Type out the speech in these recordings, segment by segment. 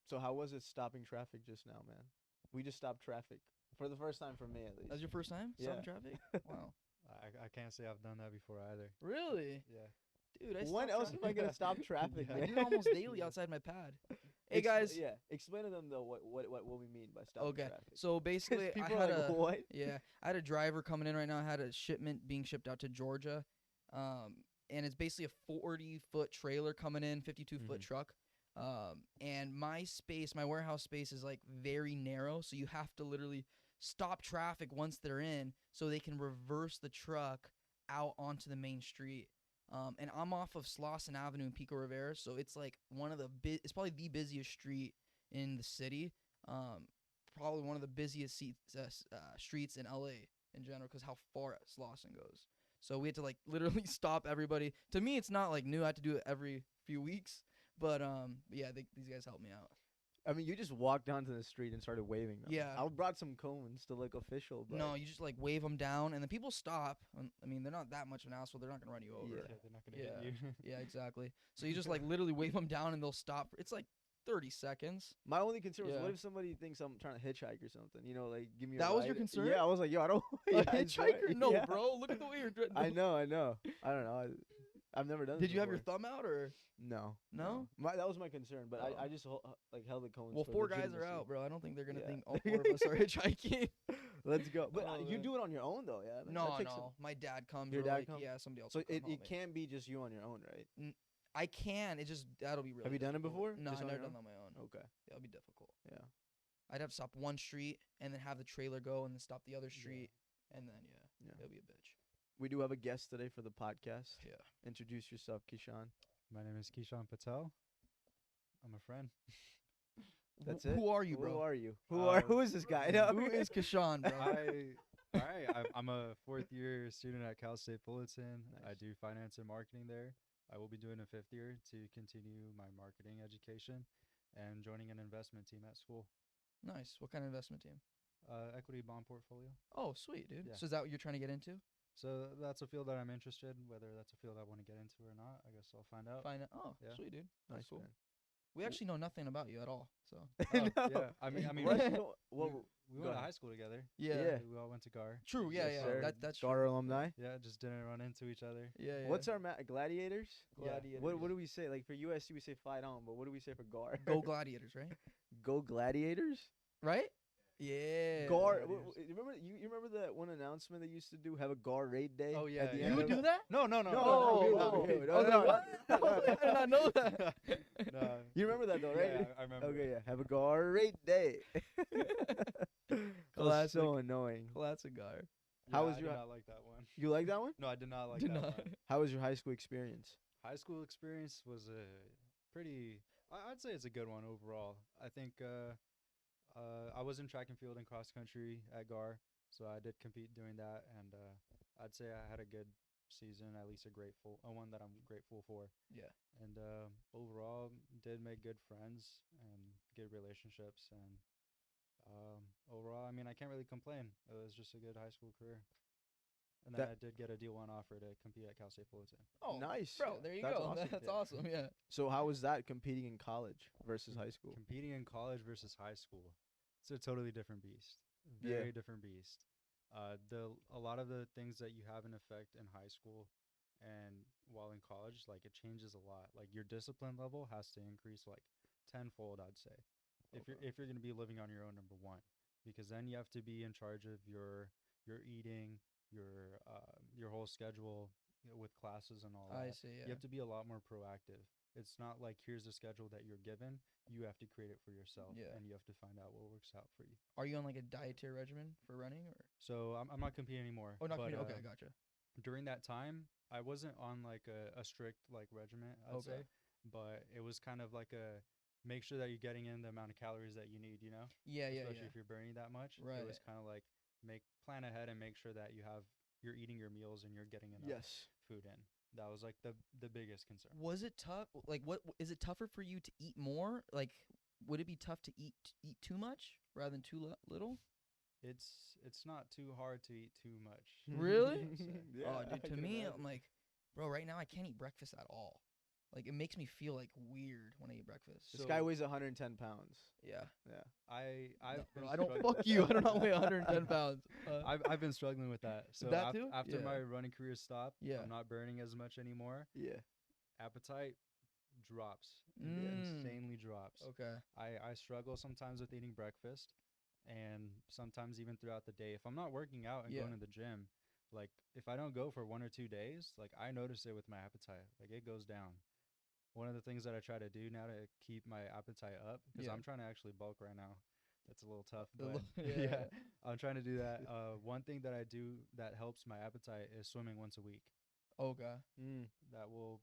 So how was it stopping traffic just now, man? We just stopped traffic for the first time for me at That was least. your first time Yeah. stopping traffic? Wow. I can't say I've done that before either. Really? Yeah. Dude, I When stop else am I traffic. gonna stop traffic, Yeah. I man? do it almost daily outside my pad. Hey guys. Yeah, explain to them though what we mean by stopping Okay. traffic. So 'Cause basically, I people had are like, a what? yeah, I had a driver coming in right now. I had a shipment being shipped out to Georgia, and it's basically a 40-foot trailer coming in, 52-foot Mhm. truck. And my warehouse space is like very narrow, so you have to literally stop traffic once they're in, so they can reverse the truck out onto the main street. And I'm off of Slauson Avenue in Pico Rivera, so it's like it's probably the busiest street in the city. Probably one of the busiest streets in LA in general, because how far Slauson goes. So we had to like literally stop everybody. To me, it's not like new. I had to do it every few weeks, but yeah, these guys helped me out. I mean, you just walked onto the street and started waving them. Yeah. I brought some cones to look official, but No, you just like wave them down, and then people stop. I mean, they're not that much of an asshole. They're not gonna run you over. Yeah. Yeah, they're not gonna Yeah. hit you. Yeah, exactly. So you just like literally wave them down, and they'll stop. It's like 30 seconds. my only concern was Yeah. what if somebody thinks I'm trying to hitchhike or something? You know, like give me. That a was your ride. concern? Yeah, I was like, yo, I don't. A yeah, that's right. hitchhiker? No, Yeah. bro. Look at the way you're. I know. I don't know. I've never done. Did this you have your before. thumb out or? No. No? That was my concern, but Oh. I just like held the cones. Well, for 4 guys are legitimacy. out, bro. I don't think they're gonna Yeah. think all 4 of us are hitchhiking. Let's go. But Oh, you man. do it on your own though, yeah. No, That takes some- no. My dad comes. Your or, dad like, comes? Yeah, somebody else. So will come it help me. can't be just you on your own, right? I can. It just that'll be really. Have you done it difficult. before? No, Just I've on never your done that on my own. Okay. That'll be difficult. Yeah. I'd have to stop one street and then have the trailer go and then stop the other street and then Yeah. it'll be a bitch. We do have a guest today for the podcast. Yeah. Introduce yourself, Kishan. My name is Kishan Patel. I'm a friend. That's Wh- it. Who are you, Who bro? are you? Uh, Who is this guy? No. Who is Kishan, bro? I'm a 4th-year student at Cal State Fullerton. I Nice. do finance and marketing there. I will be doing a 5th year to continue my marketing education and joining an investment team at school. Nice. What kind of investment team? Equity bond portfolio. Oh, sweet, dude. Yeah. So is that what you're trying to get into? So that's a field that I'm interested in. Whether that's a field I want to get into or not, I guess I'll find out. Find out. Oh, Yeah. sweet, dude. That's Nice cool. man. We actually know nothing about you at all. So Oh, No. yeah. I mean, What? we, What? we go went to ahead. high school together. yeah. Yeah. We all went to GAR. True. Yeah, Yes, yeah. sir. That's Gar true. alumni. Yeah, just didn't run into each other. Yeah, yeah. What's our gladiators? Yeah. Gladiators? What do we say? Like for USC, we say fight on, but what do we say for Gar? Go Gladiators, right? Go gladiators. Right? Yeah. Gar. Gladiators. You remember that one announcement they used to do? Have a Gar raid day. Oh, yeah, at the yeah. end You would of do that? No, no, no. No, Oh, no, no, no, no, no, I was no, like, no. what? I did not know that. No. You remember that though, right? Yeah, I remember. Okay, yeah. Have a Gar raid day. That was Classic. so annoying. Classic guy. How Yeah, was I your did hi- not like that one. You like that one? No, I did not like Did that not. one. How was your high school experience? High school experience was a pretty. I'd say it's a good one overall. I think I was in track and field and cross country at GAR, so I did compete doing that, and I'd say I had a good season, at least a one that I'm grateful for. Yeah. And overall, did make good friends and good relationships, and overall, I mean, I can't really complain. It was just a good high school career. And then That- I did get a D1 offer to compete at Cal State Fullerton. Oh, Nice. bro. There you That's go. awesome. That's Yeah. awesome. Yeah. So how was that competing in college versus high school? Competing in college versus high school, it's a totally different beast. Yeah. Very different beast. A lot of the things that you have in effect in high school and while in college, like it changes a lot. Like your discipline level has to increase like tenfold, I'd say. If you're gonna be living on your own, number one, because then you have to be in charge of your eating, your whole schedule, with classes and all I that. see. Yeah. You have to be a lot more proactive. It's not like here's a schedule that you're given. You have to create it for yourself, Yeah. and you have to find out what works out for you. Are you on like a dietary regimen for running or? So I'm not competing anymore. Oh, not but, competing. Okay, gotcha. During that time, I wasn't on like a strict like regiment, I'd Okay. say, but it was kind of like a make sure that you're getting in the amount of calories that you need. You know, Yeah, yeah, especially yeah. if you're burning that much. Right. It was kind of like plan ahead and make sure that you're eating your meals and you're getting enough Yes. food in. That was like the biggest concern. Was it tough? Like, what is it tougher for you to eat more? Like, would it be tough to eat too much rather than too little? It's not too hard to eat too much. Really? Yeah, Oh, I dude, to can me, imagine. I'm like, bro, right now I can't eat breakfast at all. Like it makes me feel like weird when I eat breakfast. This guy weighs 110 pounds. Yeah. Yeah. I've No, been bro, I don't struggling- fuck you. I do not weigh 110 pounds. I've been struggling with that. So that too? after Yeah. my running career stopped, Yeah. I'm not burning as much anymore. Yeah. Appetite drops. Mm. Insanely drops. Okay. I struggle sometimes with eating breakfast, and sometimes even throughout the day. If I'm not working out and Yeah. going to the gym, like if I don't go for 1 or 2 days, like I notice it with my appetite. Like it goes down. One of the things that I try to do now to keep my appetite up, because Yeah. I'm trying to actually bulk right now. That's a little tough, A but little- yeah. I'm trying to do that. One thing that I do that helps my appetite is swimming once a week. Okay. Mm. That will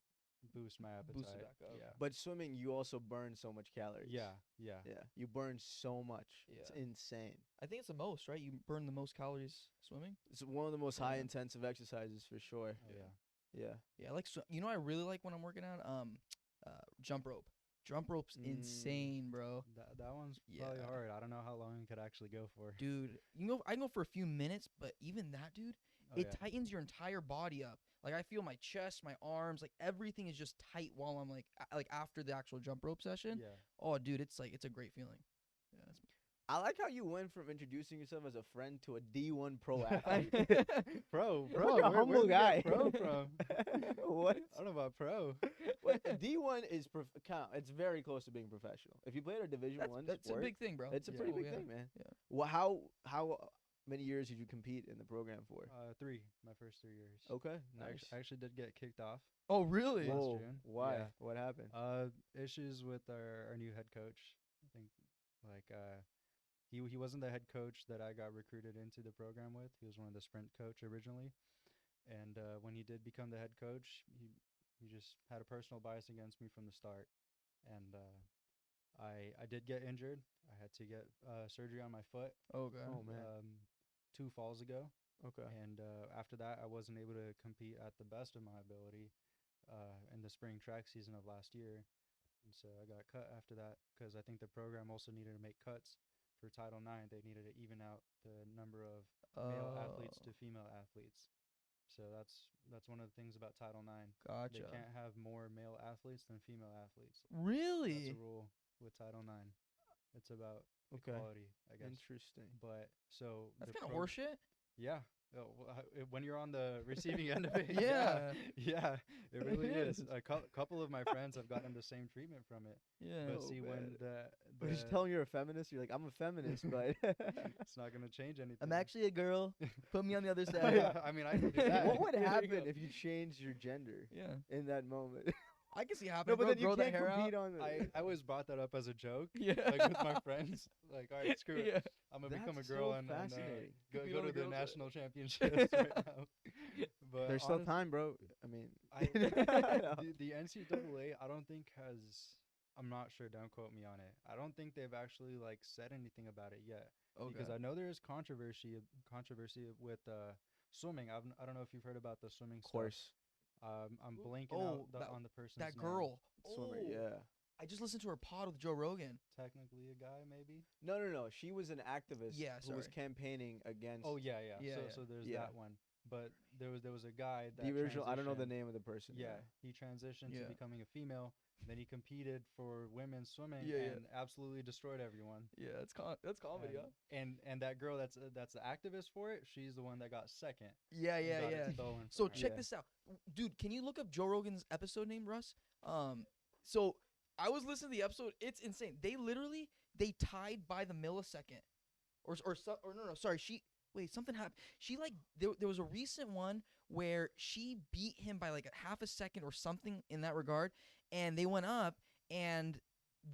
boost my appetite. Boost it back up. Yeah. But swimming, you also burn so much calories. Yeah. Yeah. Yeah. You burn so much. It's Yeah. insane. I think it's the most, right? You burn the most calories swimming. It's one of the most Yeah. high intensive exercises for sure. Oh, yeah. Yeah. Yeah, I like you know what I really like when I'm working out jump rope. Jump rope's Mm. insane, bro. That one's probably Yeah. hard. I don't know how long it could actually go for. Dude, I can go for a few minutes, but even that, dude, Oh, it yeah. tightens your entire body up. Like I feel my chest, my arms, like everything is just tight while I'm like after the actual jump rope session. Yeah. Oh, dude, it's a great feeling. Yeah, I like how you went from introducing yourself as a friend to a D1 pro athlete. Pro, You're bro. like a humble guy. Pro from. What? I don't know about pro. Well, D1 is it's very close to being professional. If you play at a Division One that's a sport, big thing, bro. it's a Yeah. pretty Oh, big yeah. thing, man. Yeah. Well, how many years did you compete in the program for? 3. My first 3 years. Okay, I nice. actu- I actually did get kicked off. Oh, really? Last Whoa, June. why? Yeah. What happened? Issues with our new head coach. I think like he wasn't the head coach that I got recruited into the program with. He was one of the sprint coach originally, and when he did become the head coach, he just had a personal bias against me from the start, and I did get injured. I had to get surgery on my foot. Okay. Oh man. 2 falls ago. Okay. And after that, I wasn't able to compete at the best of my ability in the spring track season of last year. And so I got cut after that because I think the program also needed to make cuts for Title IX. They needed to even out the number of male athletes to female athletes. So that's one of the things about Title IX. Gotcha. They can't have more male athletes than female athletes. Really? That's a rule with Title IX. It's about Okay. equality, I guess. Interesting. But so That's the kind of pro- horseshit. Yeah. When you're on the receiving end of it, Yeah. yeah, it really It is. is. A couple of my friends have gotten the same treatment from it. Yeah. But Oh, see, when man. the Just tell them you're a feminist. You're like, I'm a feminist, but it's not gonna change anything. I'm actually a girl. Put me on the other side. I mean, I can do that. what would There you happen go. if you changed your gender Yeah. in that moment? I can see it no, happening. but then you grow that can't hair compete out. on the. I always brought that up as a joke, Yeah. like with my friends. Like, all right, screw it. Yeah. I'm gonna become a That's girl so and fascinating. go Compete go on to the the girls' national championships right now. But There's still honest- time, bro. I mean, the NCAA, I don't think has. I'm not sure. Don't quote me on it. I don't think they've actually like said anything about it yet. Because I know there is controversy with swimming. I don't know if you've heard about the swimming of course, I'm Who- blanking oh, out that- on the person's that name. girl. swimmer. Oh, Yeah. I just listened to her pod with Joe Rogan. Technically a guy, maybe. No. She was an activist Yeah, who was sorry. campaigning against Oh yeah. Yeah, So yeah. so there's Yeah. that one. But there was a guy that the original. I don't know the transitioned- name of the person. Yeah, he transitioned Yeah. to becoming a female. Then he competed for women's swimming Yeah, yeah. and absolutely destroyed everyone. Yeah, that's comedy. And that girl that's the activist for it, she's the one that got second. Yeah, and yeah, got it yeah. stolen So from her. check Yeah. this out, dude. Can you look up Joe Rogan's episode name, Russ? So I was listening to the episode. It's insane. They tied by the millisecond, or no, sorry. Something happened. She like there was a recent one where she beat him by like a half a second or something in that regard, and they went up, and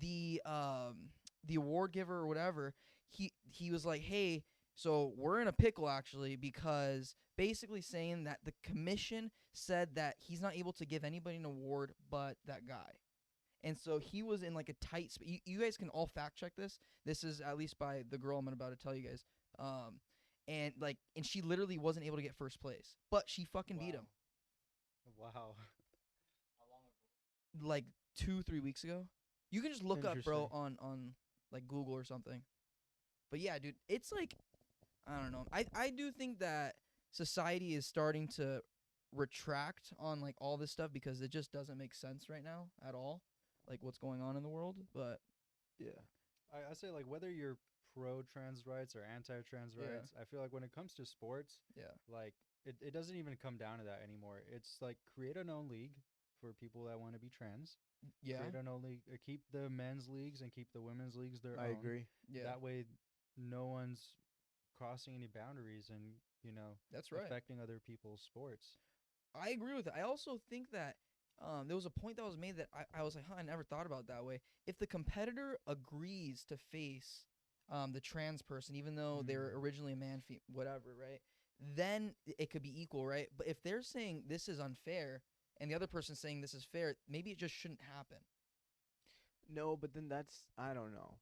the award giver or whatever, he was like, hey, so we're in a pickle actually, because basically saying that the commission said that he's not able to give anybody an award but that guy. And so he was in like a tight you guys can all fact check this. This is at least by the girl I'm about to tell you guys. And she literally wasn't able to get first place, but she fucking beat him Wow. like 2-3 weeks ago. You can just look up, bro, Interesting. on like Google or something. But yeah, dude, it's like, I don't know. I do think that society is starting to retract on like all this stuff because it just doesn't make sense right now at all, like what's going on in the world. But Yeah. I say like whether you're pro trans rights or anti trans Yeah. rights, I feel like when it comes to sports, yeah, like it doesn't even come down to that anymore. It's like create an own league for people that want to be trans. yeah, Create an own league, keep the men's leagues and keep the women's leagues their I own. agree. yeah. That way, no one's crossing any boundaries and That's right. affecting other people's sports. I agree with it. I also think that there was a point that was made that I was like, huh, I never thought about it that way. If the competitor agrees to face the trans person, even though they're originally a man, whatever, right? Then it could be equal, right? But if they're saying this is unfair and the other person's saying this is fair, maybe it just shouldn't happen. No, but then I don't know.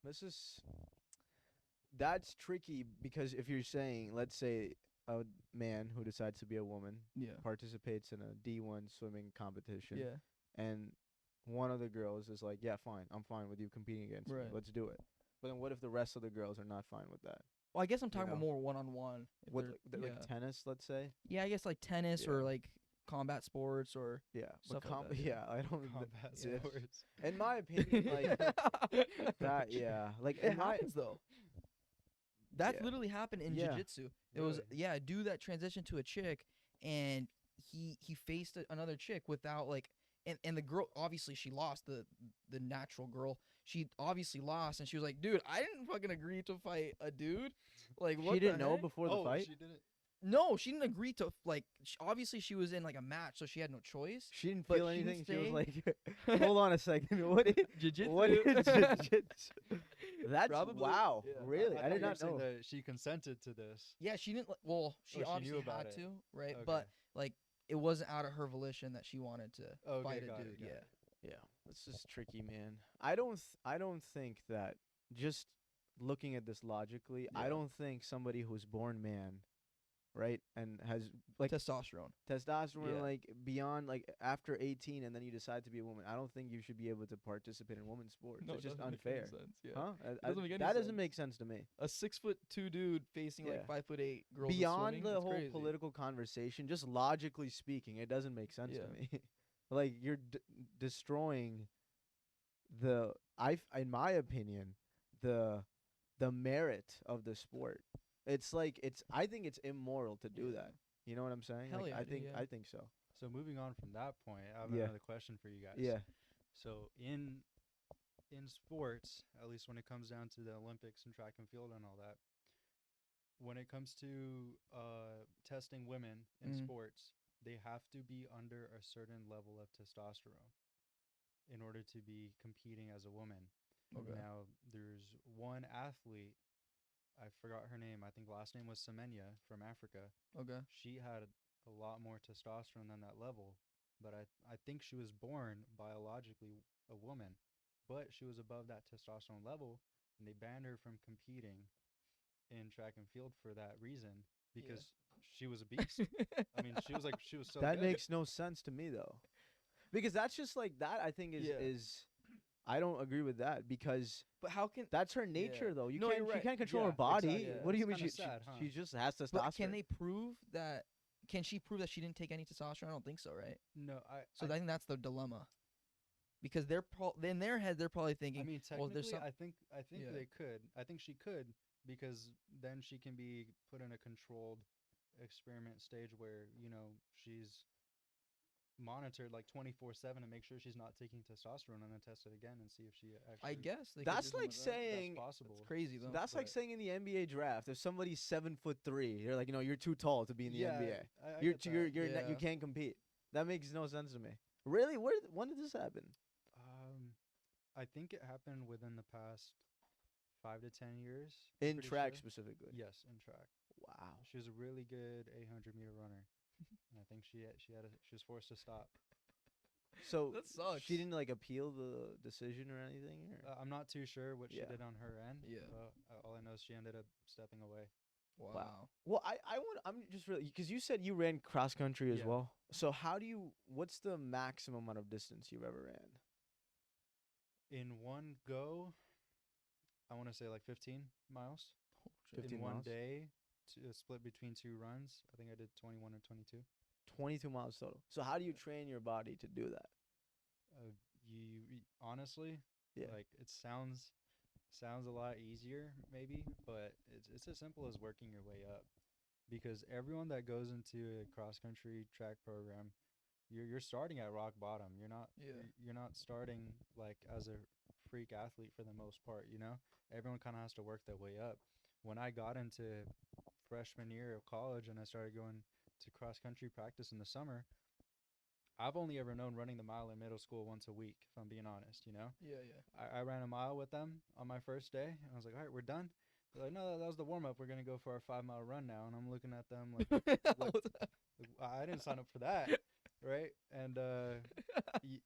That's tricky because if you're saying, let's say a man who decides to be a woman Yeah. participates in a D1 swimming competition Yeah. and one of the girls is like, yeah, fine, I'm fine with you competing against me. Right. Let's do it. But then what if the rest of the girls are not fine with that? Well, I guess I'm talking know. about more one-on-one. What like tennis, let's say? Yeah, I guess like tennis Yeah. or like combat sports or Yeah. Stuff But like that, yeah. yeah, I don't Combat yeah. sports. In my opinion, like that, yeah. Like it in my happens though. That Yeah. literally happened in Yeah. jiu-jitsu. It was Really? a dude that transitioned to a chick, and he faced another chick without like, and the girl obviously she lost, the natural girl. She obviously lost, and she was like, dude, I didn't fucking agree to fight a dude. Like what? she didn't the know heck? before the fight. She didn't. No, she didn't agree to like. Obviously, she was in like a match, so she had no choice. She didn't But feel she anything. didn't She was say- like, "Hold on a second. What is Jiu-jitsu. what is jiu-jitsu?" That's Probably, wow. yeah. Really, I thought did you were not saying know. that she consented to this. Yeah, she didn't. Well, she Oh, she obviously knew about had it. to, right? Okay. But like, it wasn't out of her volition that she wanted to Okay, fight a got it, dude. got Yeah. it. Yeah, this is tricky, man. I don't think that just looking at this logically, I Yeah. don't think somebody who's born man, right, and has like Testosterone. testosterone Yeah. like beyond like after 18 and then you decide to be a woman, I don't think you should be able to participate in women's sports. No, It's it just doesn't make any unfair. sense, yeah. Huh? doesn't make any that doesn't sense. make sense to me. A 6'2" dude facing Yeah. like 5'8" girls. in Beyond swimming, the it's whole crazy. political conversation, just logically speaking, it doesn't make sense Yeah. to me. Like you're destroying in my opinion, the merit of the sport. It's like I think it's immoral to do Yeah. that. You know what I'm saying? Hell Like, yeah, dude, yeah. I think so. So moving on from that point, I have Yeah. another question for you guys. Yeah. So in sports, at least when it comes down to the Olympics and track and field and all that, when it comes to testing women in Mhm. sports, they have to be under a certain level of testosterone in order to be competing as a woman. Okay. Now, there's one athlete, I forgot her name. I think last name was Semenya from Africa. Okay. She had a lot more testosterone than that level, but I think she was born biologically a woman, but she was above that testosterone level, and they banned her from competing in track and field for that reason because she was a beast. I mean, she was so That good. makes no sense to me though. Because that's just like that I think Yeah. is I don't agree with that because But how can? that's her nature though. No, you're She right. can't control Yeah, her body. exactly. What do you It's mean kinda sad, huh? she just has testosterone? But can they prove that? Can she prove that she didn't take any testosterone? I don't think so, right? No, So I think that's the dilemma. Because they're in their head, they're probably thinking, I mean, well, there's technically, some. I think Yeah. they could. I think she could because then she can be put in a controlled experiment stage where she's monitored like 24/7 to make sure she's not taking testosterone, and then tested again and see if she actually. I guess they could That's do like something like that. saying that's possible. It's crazy though. that's like but- saying in the NBA draft, if somebody's 7'3", you're like, you're too tall to be in the NBA. I You're get too, that. you Yeah. can't compete. That makes no sense to me. Really? When did this happen? I think it happened within the past 5 to 10 years. I'm In pretty track sure. specifically. Yes, in track. Wow. She was a really good 800-meter runner, and I think she was forced to stop. So That sucks. she didn't like appeal the decision or anything? Or? I'm not too sure what she Yeah. did on her end. Yeah. All I know is she ended up stepping away. Wow. Well, I'm just really because you said you ran cross country as Yeah. well. So what's the maximum amount of distance you've ever ran? In one go, I want to say like 15 miles. 15 in one miles? day, split between two runs. I think I did 21 or 22. 22 miles total. So how do you train your body to do that? Uh, honestly, Yeah. like it sounds a lot easier maybe, but it's as simple as working your way up. Because everyone that goes into a cross country track program, you're starting at rock bottom. Yeah. You're not starting like as a freak athlete for the most part. Everyone kind of has to work their way up. When I got into freshman year of college and I started going to cross country practice in the summer, I've only ever known running the mile in middle school once a week, if I'm being honest. Yeah, yeah. I ran a mile with them on my first day, and I was like, all right, we're done. They're like, no, that was the warm up. We're going to go for our 5 mile run now. And I'm looking at them like I didn't sign up for that. Right. And you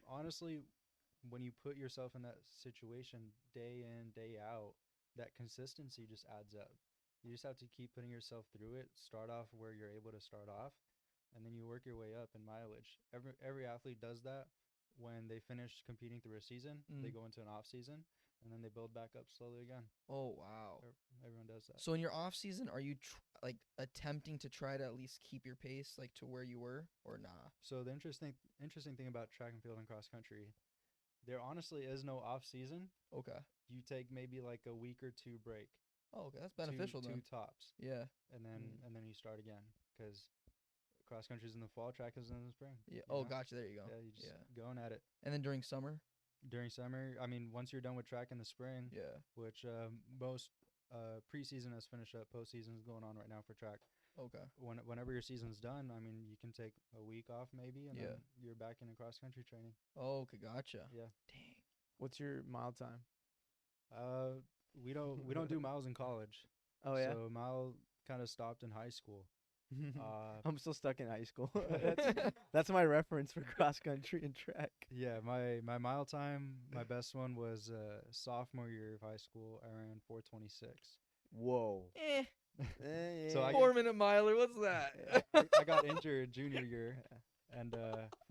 honestly, when you put yourself in that situation day in, day out, that consistency just adds up. You just have to keep putting yourself through it, start off where you're able to start off, and then you work your way up in mileage. Every athlete does that. When they finish competing through a season, they go into an off season, and then they build back up slowly again. Oh, wow. Everyone does that. So in your off season, are you like attempting to try to at least keep your pace like to where you were, or nah? So the interesting thing about track and field and cross country, there honestly is no off season. Okay. You take maybe like a week or two break. Oh, okay. That's beneficial two then. tops, Yeah. and then you start again, because cross country's in the fall, track is in the spring. Yeah. Oh, gotcha. There you go. Yeah, you just going at it. And then during summer? During summer, I mean, once you're done with track in the spring, Yeah. which most preseason has finished up, postseason is going on right now for track. Okay. Whenever your season's done, I mean, you can take a week off maybe, and then you're back in cross country training. Oh, okay, gotcha. Yeah. Dang. What's your mile time? We don't do miles in college. Oh yeah. So mile kind of stopped in high school. I'm still stuck in high school. That's my reference for cross country and track. Yeah, my mile time, my best one was sophomore year of high school. I ran 4:26. Whoa. So I 4-minute miler. What's that? I got injured junior year, and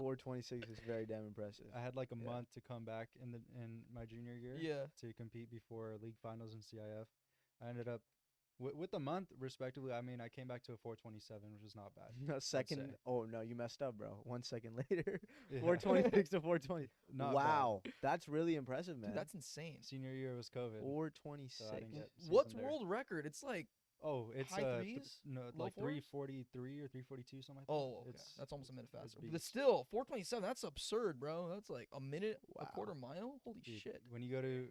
4:26 is very damn impressive. I had like a month to come back in my junior year. Yeah. To compete before league finals in CIF. I ended up with the month respectively. I mean, I came back to a 4:27, which is not bad. A second. Oh no, you messed up, bro. 1 second later, Yeah. 4:26 to 4:20. Not Wow, that's really impressive, man. Dude, that's insane. Senior year was COVID. 4:26. So I didn't get What's season there. world record? It's like Oh, it's high threes? no, Low like fours? 3:43 or 3:42, something like that. oh, okay. It's That's almost a minute faster. But beast. still, 4:27. That's absurd, bro. That's like a minute, a Wow. quarter mile. Holy dude, shit. when you go to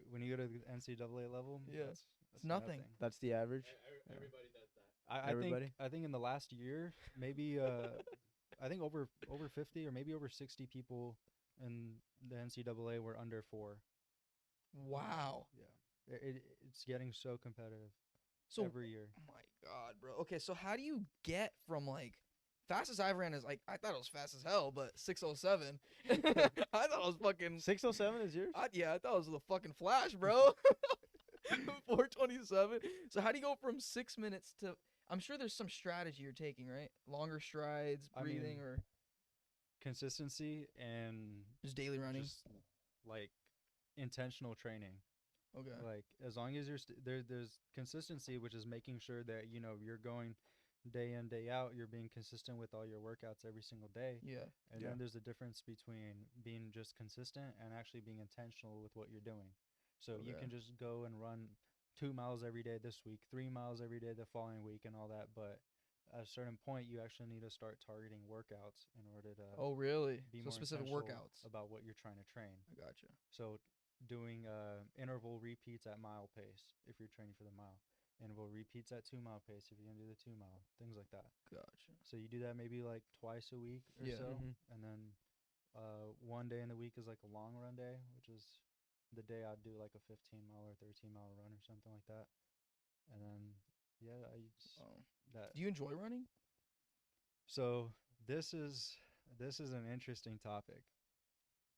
the NCAA level, Yeah. that's It's nothing. That's the average. Everybody does that. Everybody? I think in the last year, maybe I think over 50 or maybe over 60 people in the NCAA were under 4. Wow. Yeah, it's getting so competitive So every year. oh my god, bro. Okay, so how do you get from like fastest I've ran is like I thought it was fast as hell, but 6:07. I thought it was fucking 6:07 is yours? I thought it was the fucking flash, bro. 4:27. So how do you go from 6 minutes to? I'm sure there's some strategy you're taking, right? Longer strides, I breathing, mean, or Consistency and just daily running. just like intentional training. Okay. Like as long as there's consistency, which is making sure that you're going day in day out, you're being consistent with all your workouts every single day. Yeah. And then there's a difference between being just consistent and actually being intentional with what you're doing. So you Okay. can just go and run 2 miles every day this week, 3 miles every day the following week, and all that. But at a certain point, you actually need to start targeting workouts in order to Oh, really? be So more specific intentional workouts. about what you're trying to train. I gotcha. So doing interval repeats at mile pace if you're training for the mile. Interval repeats at 2 mile pace if you're going to do the 2 mile, things like that. Gotcha. So you do that maybe like twice a week or Yeah. so. Mhm. And then one day in the week is like a long run day, which is the day I'd do like a 15-mile or 13-mile run or something like that. And then, yeah, Oh. that. Do you enjoy running? So this is an interesting topic.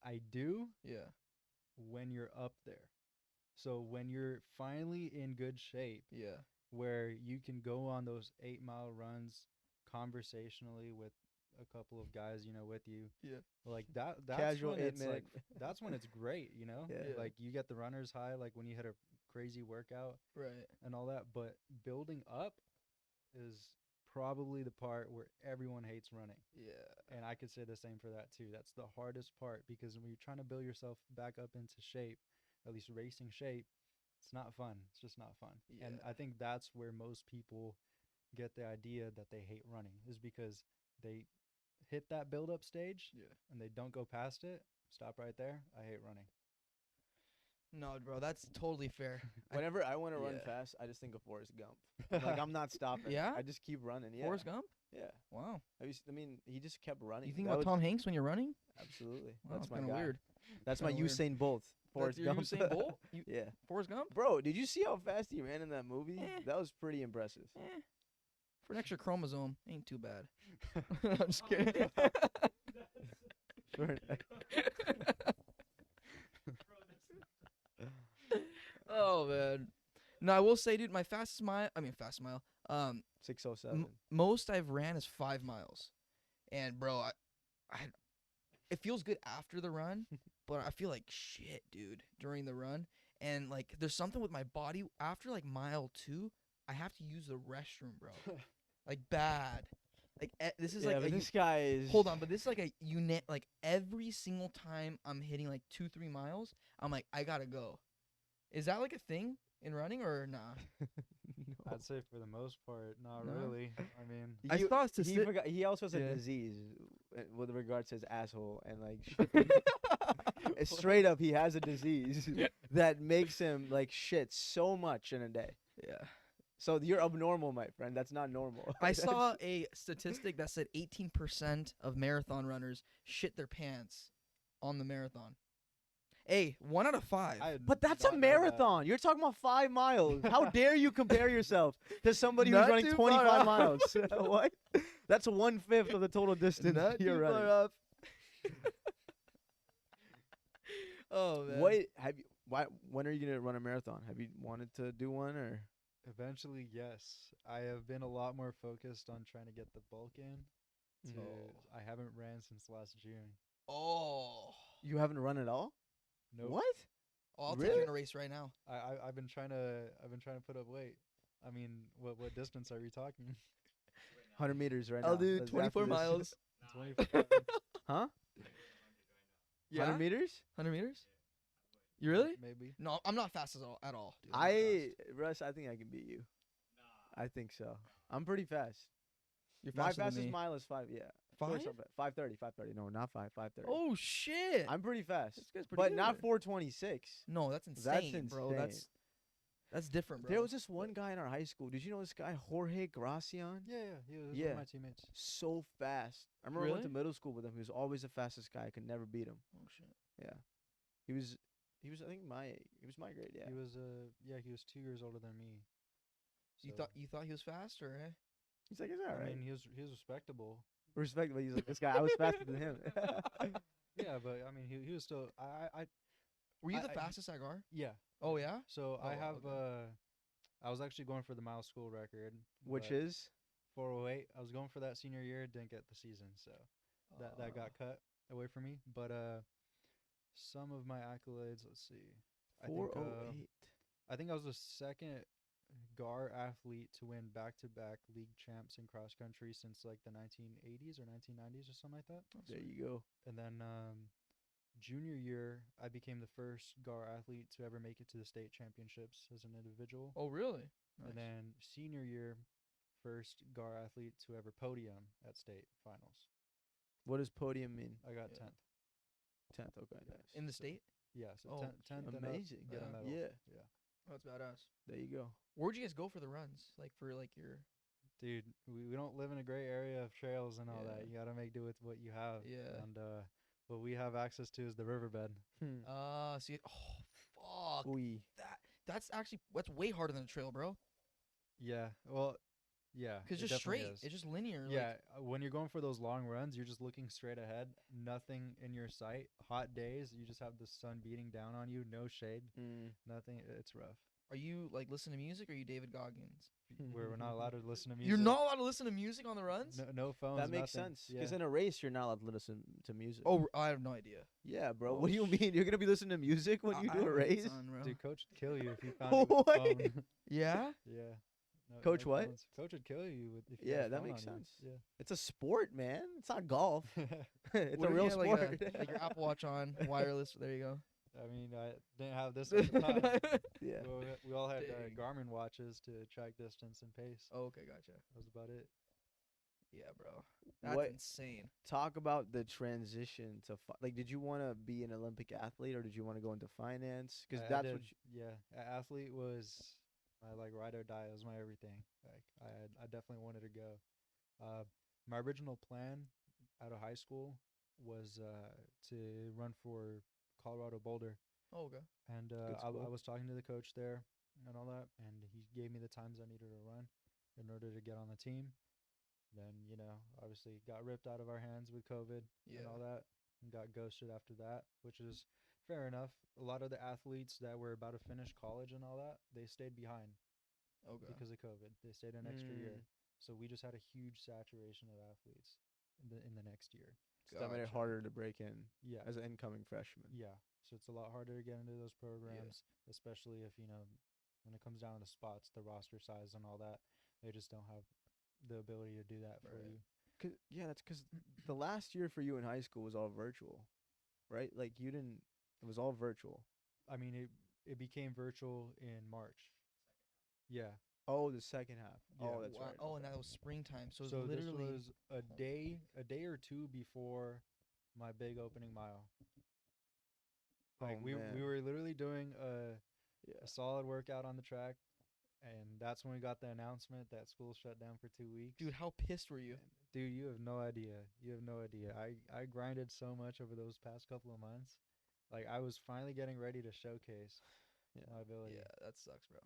I do Yeah. when you're up there. So when you're finally in good shape, Yeah. where you can go on those 8-mile runs conversationally with a couple of guys, with you. Yeah. Like that's Casual when it's 8-minute. like that's when it's great, Yeah. Like you get the runner's high, like when you hit a crazy workout Right. and all that. But building up is probably the part where everyone hates running. Yeah. And I could say the same for that too. That's the hardest part because when you're trying to build yourself back up into shape, at least racing shape, it's not fun. It's just not fun. And Yeah. I think that's where most people get the idea that they hate running is because they hit that build up stage Yeah. and they don't go past it. Stop right there. I hate running. No, bro, that's totally fair. Whenever I want to run yeah. fast, I just think of Forrest Gump. Like I'm not stopping. Yeah? I just keep running. Yeah. Forrest Gump? Yeah. Wow. I mean, he just kept running. You think That about was- Tom Hanks when you're running? Absolutely. Wow, That's my kinda guy. weird. That's my Kinda weird. Usain Bolt. Forrest That's your Gump. Usain Bolt? Yeah. Forrest Gump? Bro, did you see how fast he ran in that movie? Eh. That was pretty impressive. Eh. For an extra chromosome, ain't too bad. I'm just kidding. Oh man. No, I will say, dude, my fastest mile. I mean, fast mile. 607. Most I've ran is 5 miles, and bro, it feels good after the run, but I feel like shit, dude, during the run. And like, there's something with my body after like mile 2, I have to use the restroom, bro. Like bad. Like this is Yeah, like but a this guy is. hold on, but this is like a unit. Like every single time I'm hitting like 2-3 miles, I'm like, I gotta go. Is that like a thing in running or nah? No. I'd say for the most part, not No? really. I mean, I He- saw a he, stati- forgot, he also has a Yeah. disease with regards to his asshole and like straight up he has a disease that makes him like shit so much in a day. Yeah. So you're abnormal, my friend. That's not normal. I That's- saw a statistic that said 18% of marathon runners shit their pants on the marathon. Hey, 1 out of 5. I had But that's a not known that. marathon. You're talking about 5 miles. How dare you compare yourself to somebody who's Not running too far 25 off. miles? What? That's 1/5 of the total distance Not you're too far running. off. Oh man. What have you? Why? When are you gonna run a marathon? Have you wanted to do one or? Eventually, yes. I have been a lot more focused on trying to get the bulk in. To, I haven't ran since last June. Oh. You haven't run at all? Nope. What? Oh, I'll take you Really? in a race right now. I've been trying to put up weight. I mean, what distance are we talking? 100 meters right now. I'll do That's 24 after this. miles. 25. Huh? Yeah. 100 meters? 100 meters? You really? Maybe. No, I'm not fast at all. Dude. I'm not fast. Russ, I think I can beat you. I think so. I'm pretty fast. You're My faster than fastest me. mile is 5. Yeah. Of 5? course I'm 5:30. 5:30. No, not 5. 5:30. Oh shit. I'm pretty fast. This guy's pretty But good. not 4:26. No, that's insane, bro. insane. That's different, bro. There was this one guy in our high school. Did you know this guy, Jorge Gracian? Yeah, he was one Yeah. of my teammates. So fast. I remember I went to Really? middle school with him. He was always the fastest guy. I could never beat him. Oh shit. Yeah. He was I think he was my grade, yeah. He was 2 years older than me. You So, thought he was faster, eh? He's like, it's all I right. mean, he was respectable. Respectable. He's like, this guy, I was faster than him. Yeah, but I mean, he was still. Were you the I- fastest at Gar? Yeah. Oh yeah. So Oh, I wow, have. okay. I was actually going for the mile school record, Which but is 4:08. I was going for that senior year, didn't get the season, so that got cut away from me. But some of my accolades. Let's see. I think 4:08. I think I was the second GAR athlete to win back-to-back league champs in cross country since like the 1980s or 1990s or something like that. There you go. And then junior year, I became the first GAR athlete to ever make it to the state championships as an individual. Oh really? And then senior year, first GAR athlete to ever podium at state finals. What does podium mean? I got Yeah. 10th. 10th. Okay, nice. In the state? Yeah, so Oh, 10th and up, Amazing. get a Yeah. medal. Yeah. Yeah. Oh, that's badass. There you go. Where'd you guys go for the runs? Like for like your Dude, we don't live in a great area of trails and all Yeah. that. You got to make do with what you have. Yeah. And what we have access to is the riverbed. see oh fuck. We. That's way harder than a trail, bro. Yeah. Well, yeah. Cause it just definitely straight. is. It's just linear. Yeah, when you're going for those long runs, you're just looking straight ahead, nothing in your sight. Hot days, you just have the sun beating down on you, no shade, nothing. It's rough. Are you like listening to music or are you David Goggins? We're not allowed to listen to music. You're not allowed to listen to music on the runs? No phones. That makes nothing. sense. Yeah. Because in a race, you're not allowed to listen to music. Oh, I have no idea. Yeah, bro. Oh, What do you mean? You're gonna be listening to music when you I do a don't know race? what's on, bro. Dude, coach would kill you if he found you with a What? phone. Yeah? Yeah. No, Coach no what? phones. Coach would kill you if you Yeah, had a that phone makes on sense. you. It's a sport, man. It's not golf. Yeah. It's What a if you real had, sport. like your Apple Watch on, wireless. There you go. I mean, I didn't have this at the time. Yeah. We all had Dang. Garmin watches to track distance and pace. Oh, okay, gotcha. That was about it. Yeah, bro. That's What insane. talk about the transition to like? Did you want to be an Olympic athlete or did you want to go into finance? Because I that's did, what. yeah. Athlete was my like ride or die. It was my everything. Like I definitely wanted to go. My original plan out of high school was to run for Colorado Boulder, Oh, okay. and Good I school. was talking to the coach there and all that, and he gave me the times I needed to run in order to get on the team. Then obviously got ripped out of our hands with COVID and Yeah. all that, and got ghosted after that, which is fair enough. A lot of the athletes that were about to finish college and all that, they stayed behind Okay. because of COVID. They stayed an extra year, Mm. so we just had a huge saturation of athletes in the next year. So that made it Gotcha. harder to break in Yeah, as an incoming freshman. yeah. So it's a lot harder to get into those programs, especially if when it comes down to spots, the roster size and all that, they just don't have the ability to do that for Right. you. Yeah, that's because the last year for you in high school was all virtual, right? Like you didn't. It was all virtual. I mean, it became virtual in March. Yeah. Oh, the second half. Yeah. Oh, that's Wow. right. Oh, and Okay. that was springtime, so it was So this literally. was a day or two before my big opening mile. Like Oh we man. were literally doing a Yeah. solid workout on the track, and that's when we got the announcement that school shut down for 2 weeks. Dude, how pissed were you? And, dude, you have no idea. You have no idea. I grinded so much over those past couple of months. Like I was finally getting ready to showcase Yeah. my ability. Yeah, that sucks, bro.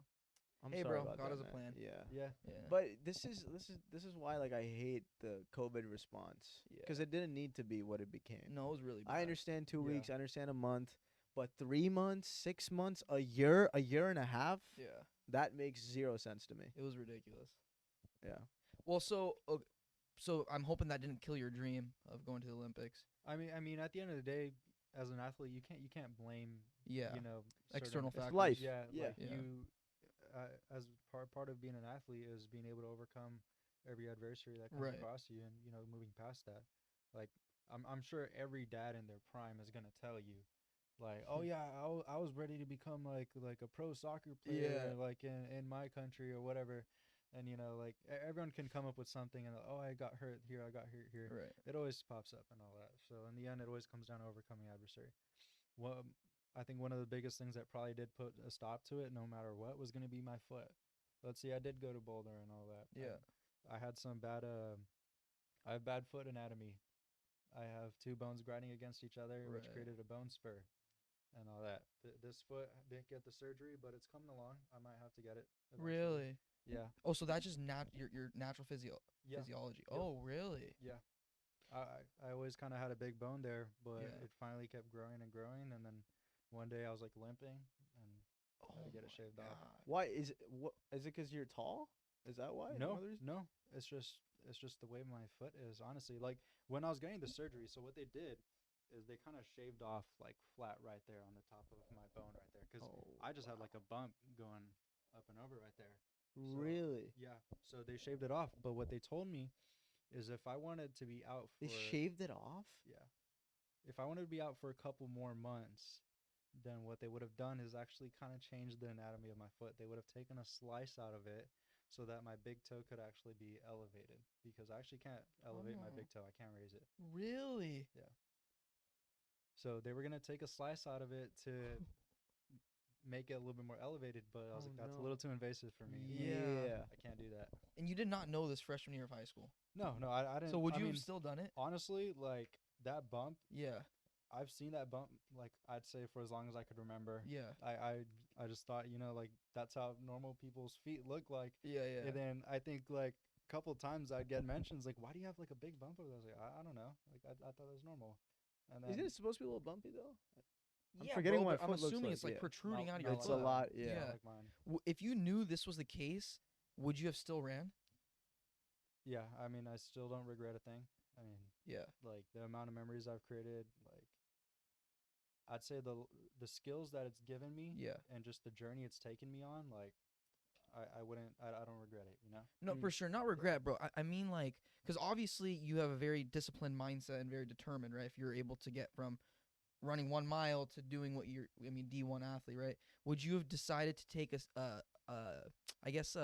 I'm Hey, sorry bro, about God that, has a man. plan. Yeah. Yeah. Yeah. But this is why like I hate the COVID response Yeah. because it didn't need to be what it became. No, it was really bad. I understand 2 weeks, Yeah. I understand a month, but 3 months, 6 months, a year and a half, Yeah, that makes zero sense to me. it was ridiculous. Yeah. Well, so I'm hoping that didn't kill your dream of going to the Olympics. I mean, at the end of the day, as an athlete, you can't blame Yeah. External certain- factors. life. Yeah, Yeah. like Yeah. you, as part of being an athlete is being able to overcome every adversity that comes Right. across you, and moving past that. Like I'm sure every dad in their prime is gonna tell you, like, oh yeah, I was ready to become like a pro soccer player, Yeah. like in my country or whatever, and like everyone can come up with something and oh I got hurt here, I got hurt here. Right. It always pops up and all that. So in the end, it always comes down to overcoming adversary. Well, I think one of the biggest things that probably did put a stop to it, no matter what, was going to be my foot. Let's see, I did go to Boulder and all that. Yeah. I had some bad. I have bad foot anatomy. I have two bones grinding against each other, which Right. created a bone spur, and all that. This foot didn't get the surgery, but it's coming along. I might have to get it. Eventually. Really? Yeah. Oh, so that's just your natural Yeah. physiology. Yep. Oh, really? Yeah. I always kind of had a big bone there, but Yeah. it finally kept growing and growing, and then one day I was like limping and Oh had to get it my shaved off. God. Why is it? What is it? Because you're tall? Is that why? No, One of the reasons? no, it's just the way my foot is. Honestly, like when I was getting the surgery, so what they did is they kind of shaved off like flat right there on the top of my bone right there, because Oh, I just had like a bump going up and over right there. really? Yeah, so they shaved it off. But what they told me is if I wanted to be out for They shaved it off? yeah, if I wanted to be out for a couple more months, then what they would have done is actually kind of changed the anatomy of my foot. They would have taken a slice out of it so that my big toe could actually be elevated, because I actually can't elevate my Oh. big toe. I can't raise it. Really? So they were going to take a slice out of it to make it a little bit more elevated, but I was Oh, like, that's no. a little too invasive for me. Like, Yeah. I can't do that. And you did not know this freshman year of high school. No, I didn't. So would I you mean, have still done it? honestly, like that bump, Yeah. I've seen that bump, like I'd say for as long as I could remember. Yeah. I just thought, like that's how normal people's feet look like. Yeah. Yeah. And then I think like a couple of times I'd get mentions like, why do you have like a big bump over there? I was like, I don't know. Like I thought it was normal. And then Isn't it supposed to be a little bumpy though? I'm Yeah, forgetting bro, what but my I'm foot looks assuming like, it's like yeah. protruding Not- out of not your It's like a foot. lot, mine. yeah. Yeah. Not like mine. If you knew this was the case, would you have still ran? Yeah, I mean, I still don't regret a thing. I mean, Yeah. like the amount of memories I've created, like I'd say the skills that it's given me, Yeah. and just the journey it's taken me on, like I wouldn't. I don't regret it. You know. No, for sure, not regret, bro. I mean, like, because obviously you have a very disciplined mindset and very determined, right? If you're able to get from running 1 mile to doing what you're, I mean, D1 athlete, right? Would you have decided to take I guess,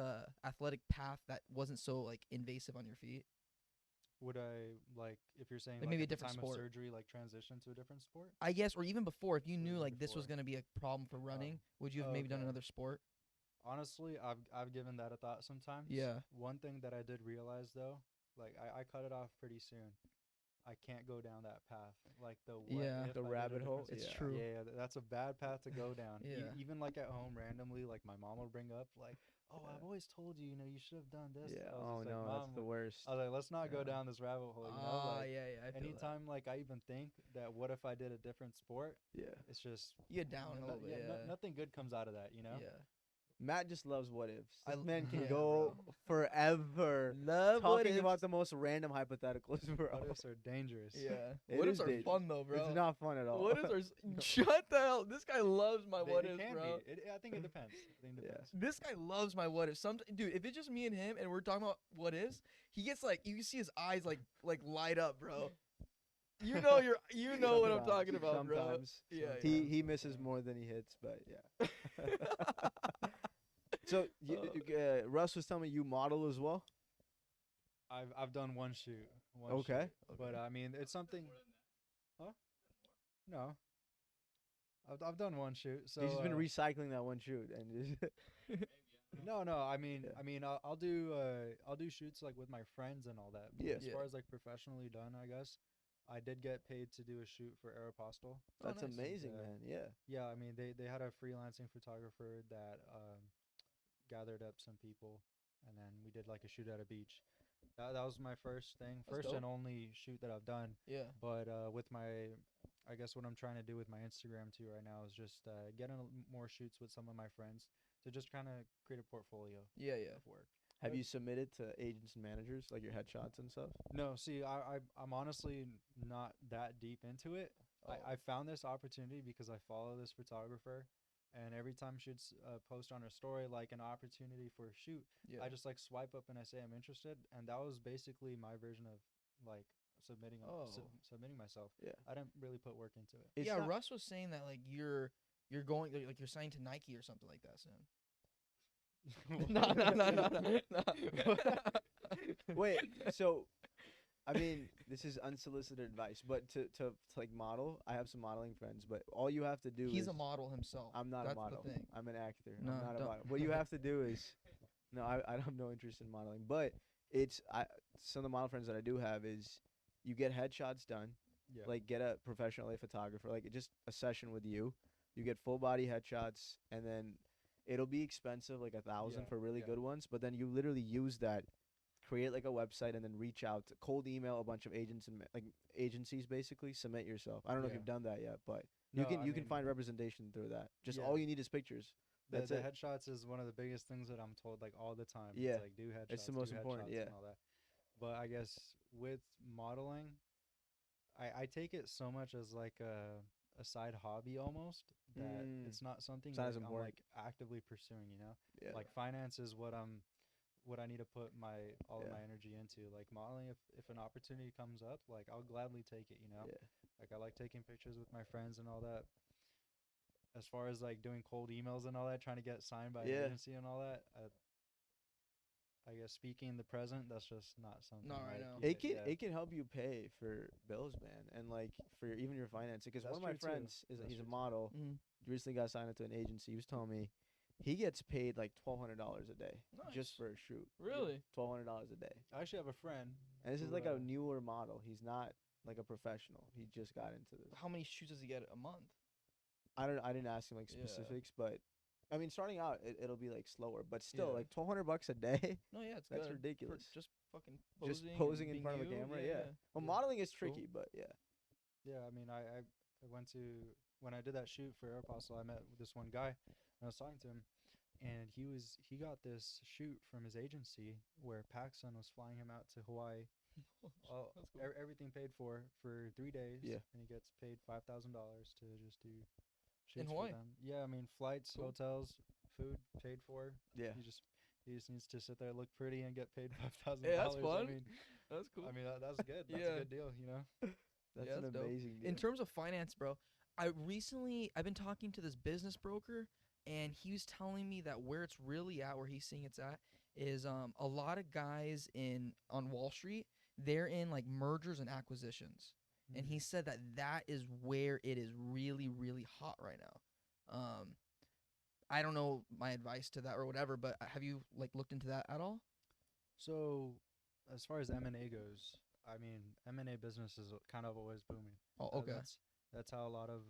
athletic path that wasn't so like invasive on your feet? Would I like if you're saying Like like maybe a at the different time sport. of surgery, like transition to a different sport? I guess, or even before, if you knew even like this was before? gonna be a problem for running, would you have maybe done Okay. another sport? Honestly, I've given that a thought sometimes. Yeah. One thing that I did realize though, like I cut it off pretty soon. I can't go down that path. Like the what Yeah. if The I did a rabbit different hole? sport. It's Yeah. true. Yeah, that's a bad path to go down. Yeah. Even like at home randomly, like my mom will bring up like, "Oh, Yeah. I've always told you, you should have done this." Yeah. I was Oh just like, no, that's "Mom," the worst. I was like, "Let's not go Yeah. down this rabbit hole." Like Yeah, yeah, I feel that. anytime like I even think that what if I did a different sport, Yeah. it's just You get down a little bit, yeah. nothing good comes out of that, you know? Yeah. Matt just loves what ifs. I This l- man can yeah, go forever Love talking about the most random hypotheticals, bro. What ifs are dangerous. Yeah. It What is ifs are dangerous. fun though, bro. It's not fun at all. What ifs are shut the hell. This guy loves my They, what they ifs, can bro. be. I think it depends. I think it Yeah. depends. This guy loves my what ifs. Dude, if it's just me and him and we're talking about what ifs, he gets like you see his eyes like light up, bro. You know what I'm Sometimes, talking about, bro. sometimes. Yeah, He misses more than he hits, but yeah. So Russ was telling me you model as well. I've done one shoot. Okay. But I mean, it's something. Huh? No. I've done one shoot. So He's just been recycling that one shoot, and just no. I mean, Yeah. I'll do shoots like with my friends and all that. But Yeah. As far as like professionally done, I guess I did get paid to do a shoot for Aeropostale. that's nice. amazing, Yeah. man. Yeah. Yeah, I mean they had a freelancing photographer that gathered up some people, and then we did like a shoot at a beach. That was my first thing, That's first and dope. only shoot that I've done. Yeah. But with my, I guess what I'm trying to do with my Instagram too right now is just getting more shoots with some of my friends to just kind of create a portfolio Yeah, yeah. of work. Have you submitted to agents and managers like your headshots and stuff? No, see, I'm honestly not that deep into it. Oh. I found this opportunity because I follow this photographer, and every time she'd post on her story like an opportunity for a shoot, Yeah. I just like swipe up and I say I'm interested, and that was basically my version of like submitting myself. Yeah. I didn't really put work into it. It's yeah, not- Russ was saying that like you're going like you're signing to Nike or something like that soon. No. Wait, so I mean, this is unsolicited advice, but to like model, I have some modeling friends, but all you have to do He's is a model himself. I'm not That's a model. The thing. I'm an actor. No, I'm not a don't. model. What you have to do is no, I have no interest in modeling, but some of the model friends that I do have is you get headshots done, Yeah. like get a professional photographer, like just a session with you. You get full body headshots, and then it'll be expensive, like 1,000 Yeah, for really yeah. good ones. But then you literally use that, create like a website, and then reach out, to cold email a bunch of agents and like agencies, basically submit yourself. I don't know if Yeah. you've done that yet, but No, you can I you can mean, find representation through that. Just Yeah. all you need is pictures. That's the it. headshots is one of the biggest things that I'm told like all the time. Yeah. It's like do headshots. It's the most do important, headshots yeah. And all that. But I guess with modeling, I take it so much as like a side hobby almost that it's not something It's not as like I'm important. like actively pursuing. You know, Yeah. like finance is what I need to put all of Yeah. my energy into. Like modeling, if an opportunity comes up, like I'll gladly take it. You know, Yeah. like I like taking pictures with my friends and all that. As far as like doing cold emails and all that, trying to get signed by Yeah. an agency and all that, I guess speaking in the present, that's just not something. Not right I now. keep It can help you pay for bills, man, and like for even your financing. Because one That's of my true, too. friends That's he's a true, too. model. Mhm. He recently got signed up to an agency. He was telling me he gets paid like $1,200 a day just Nice. for a shoot. Really? $1,200 a day, I actually have a friend. and this is who, like a newer model. He's not like a professional. He just got into this. How many shoots does he get a month? I didn't ask him like Yeah. specifics, but I mean, starting out it'll be like slower, but still Yeah. like $1,200 a day. No, yeah, it's That's good. ridiculous. Just fucking Just posing. posing and in being front of a you. camera, Yeah. yeah. Well, Yeah. modeling is Cool. tricky, but yeah. Yeah, I mean, I went to when I did that shoot for Aeropostale, I met this one guy, and I was talking to him, and he got this shoot from his agency where PacSun was flying him out to Hawaii. All, That's cool. everything paid for 3 days. Yeah. And he gets paid $5,000 to just do shoots Hawaii? for them. Yeah, I mean flights, Cool. hotels, food paid for. Yeah. He just needs to sit there, look pretty, and get paid $5,000. Yeah, that's I fun. mean, That's cool. that's good. That's Yeah. a good deal, you know. That's Yeah, an that's dope. amazing deal. In terms of finance, bro, I've been talking to this business broker, and he was telling me that where it's really at, where he's seeing it's at, is a lot of guys on Wall Street, they're in like mergers and acquisitions, and he said that is where it is really really hot right now. I don't know my advice to that or whatever, but have you like looked into that at all? So, as far as M&A goes, I mean, M&A business is kind of always booming. Oh, okay. That's how a lot of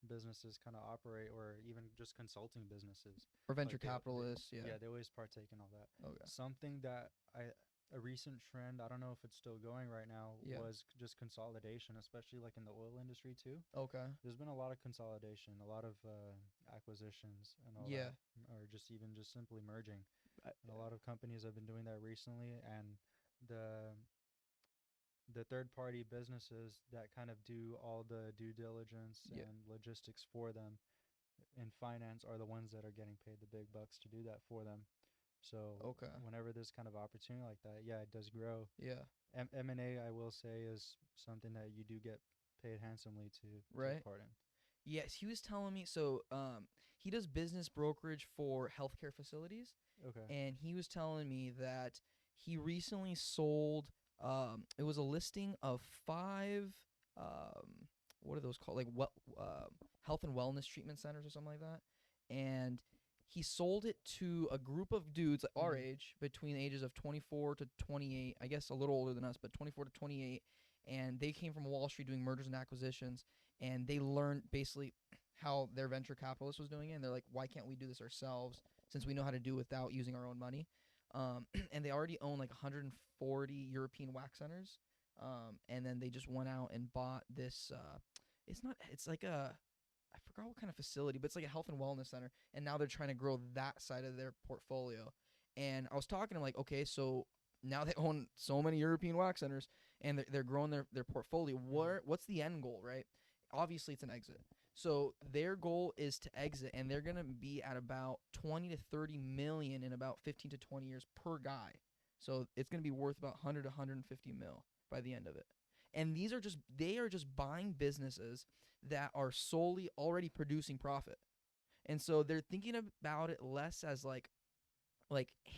businesses kind of operate, or even just consulting businesses. Or venture Like capitalists, yeah. Yeah, they always partake in all that. Okay. Something that a recent trend, I don't know if it's still going right now, Yeah. was just consolidation, especially like in the oil industry too. Okay. There's been a lot of consolidation, a lot of acquisitions and all Yeah. that, or just simply merging. I- And a lot of companies have been doing that recently, and the third party businesses that kind of do all the due diligence Yeah. and logistics for them in finance are the ones that are getting paid the big bucks to do that for them. So Okay. whenever there's kind of opportunity like that, yeah, it does grow. Yeah. M&A, I will say, is something that you do get paid handsomely to Right. take part in. Yes, he was telling me. So, he does business brokerage for healthcare facilities, Okay. and he was telling me that he recently sold. It was a listing of 5. What are those called? Like health and wellness treatment centers or something like that. And he sold it to a group of dudes like our age, between the ages of 24 to 28. I guess a little older than us, but 24 to 28. And they came from Wall Street doing mergers and acquisitions, and they learned basically how their venture capitalist was doing it. And they're like, why can't we do this ourselves since we know how to do it without using our own money? And they already own like 140 European wax centers. And then they just went out and bought this. It's like I forgot what kind of facility, but it's like a health and wellness center. And now they're trying to grow that side of their portfolio. And I was talking to him like, okay, so now they own so many European wax centers, and they're growing their portfolio. What's the end goal, right? Obviously, it's an exit. So their goal is to exit, and they're gonna be at about 20 to 30 million in about 15 to 20 years per guy. So it's gonna be worth about 100 to 150 mil by the end of it. And they are just buying businesses that are solely already producing profit. And so they're thinking about it less as like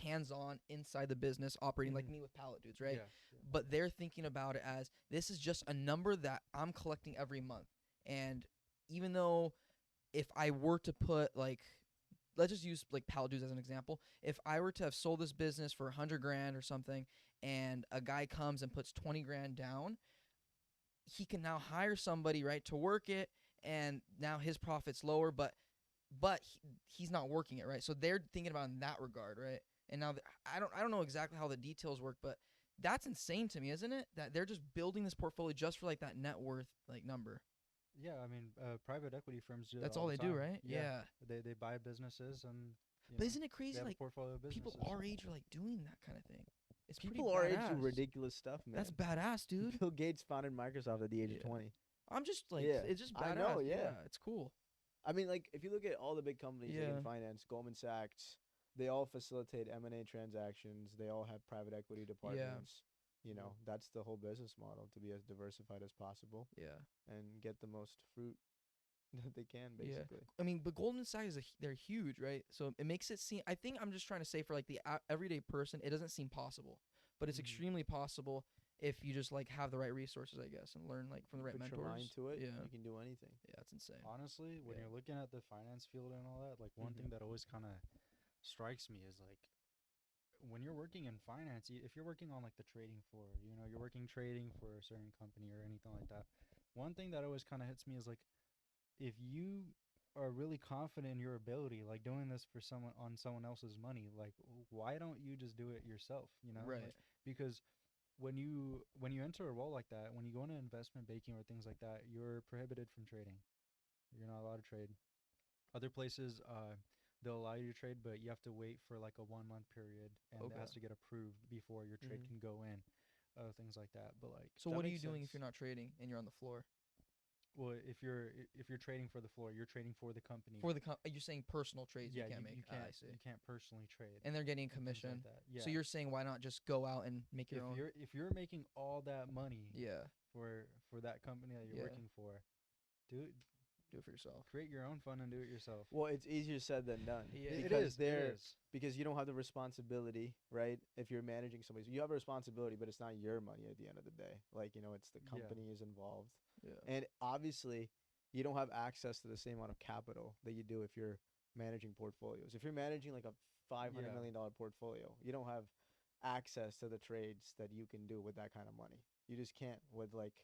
hands-on inside the business operating like me with Pallet Dudes, right? Yeah. But they're thinking about it as this is just a number that I'm collecting every month. And even though if I were to put like, let's just use like Pallet Dudes as an example. If I were to have sold this business for 100 grand or something, and a guy comes and puts 20 grand down, he can now hire somebody, right, to work it, and now his profit's lower, but he's not working it, right? So they're thinking about it in that regard, right? And now I don't know exactly how the details work, but that's insane to me, isn't it? That they're just building this portfolio just for like that net worth like number. Yeah, I mean, private equity firms do. That's that all the they do, time. right? Yeah. They buy businesses and. But isn't it crazy? They have Like a portfolio of businesses. people our age are like doing that kind of thing. It's People pretty our age do badass. ridiculous stuff, man. That's badass, dude. Bill Gates founded Microsoft at the age of Yeah. 20. I'm just like, Yeah, it's just I badass. know, yeah. It's cool. I mean, like, if you look at all the big companies like Yeah. in finance, Goldman Sachs, they all facilitate M&A transactions. They all have private equity departments. You know, that's the whole business model, to be as diversified as possible Yeah. and get the most fruit that they can, basically. I mean, but Goldman Sachs they're huge, right? So it makes it seem. I think I'm just trying to say for like the everyday person, it doesn't seem possible, but it's Mhm. extremely possible if you just like have the right resources, I guess, and learn like from the right Put mentors. your mind to it, Yeah. you can do anything. Yeah, that's insane. Honestly, when Yeah. you're looking at the finance field and all that, like one thing that always kind of strikes me is like when you're working in finance, if you're working on like the trading floor, you know, you're working trading for a certain company or anything like that. One thing that always kind of hits me is like if you are really confident in your ability, like doing this for someone on someone else's money, like why don't you just do it yourself? You know, Right. Like, because when you enter a role like that, when you go into investment banking or things like that, you're prohibited from trading. You're not allowed to trade. Other places, they'll allow you to trade, but you have to wait for like a 1 month period, and it has to get approved before your trade can go in, things like that. But like, So that what are you makes doing if sense. you're not trading and you're on the floor? Well, if you're trading for the floor, you're trading for the company. For the you're saying personal trades Yeah, you can't make. you can't I see. you can't personally trade. And they're getting and things commission. like that. Yeah. So you're saying why not just go out and make your own? If you're making all that money Yeah. for that company that you're Yeah. working for, do Do it for yourself. create your own fund and do it yourself. Well, it's easier said than done. Yeah. It Because is. they're It is. because you don't have the responsibility, right? If you're managing somebody, you have a responsibility, but it's not your money at the end of the day. Like, it's the Yeah. company is involved. Yeah. And obviously, you don't have access to the same amount of capital that you do if you're managing portfolios. If you're managing like a $500 million portfolio, you don't have access to the trades that you can do with that kind of money. You just can't with like,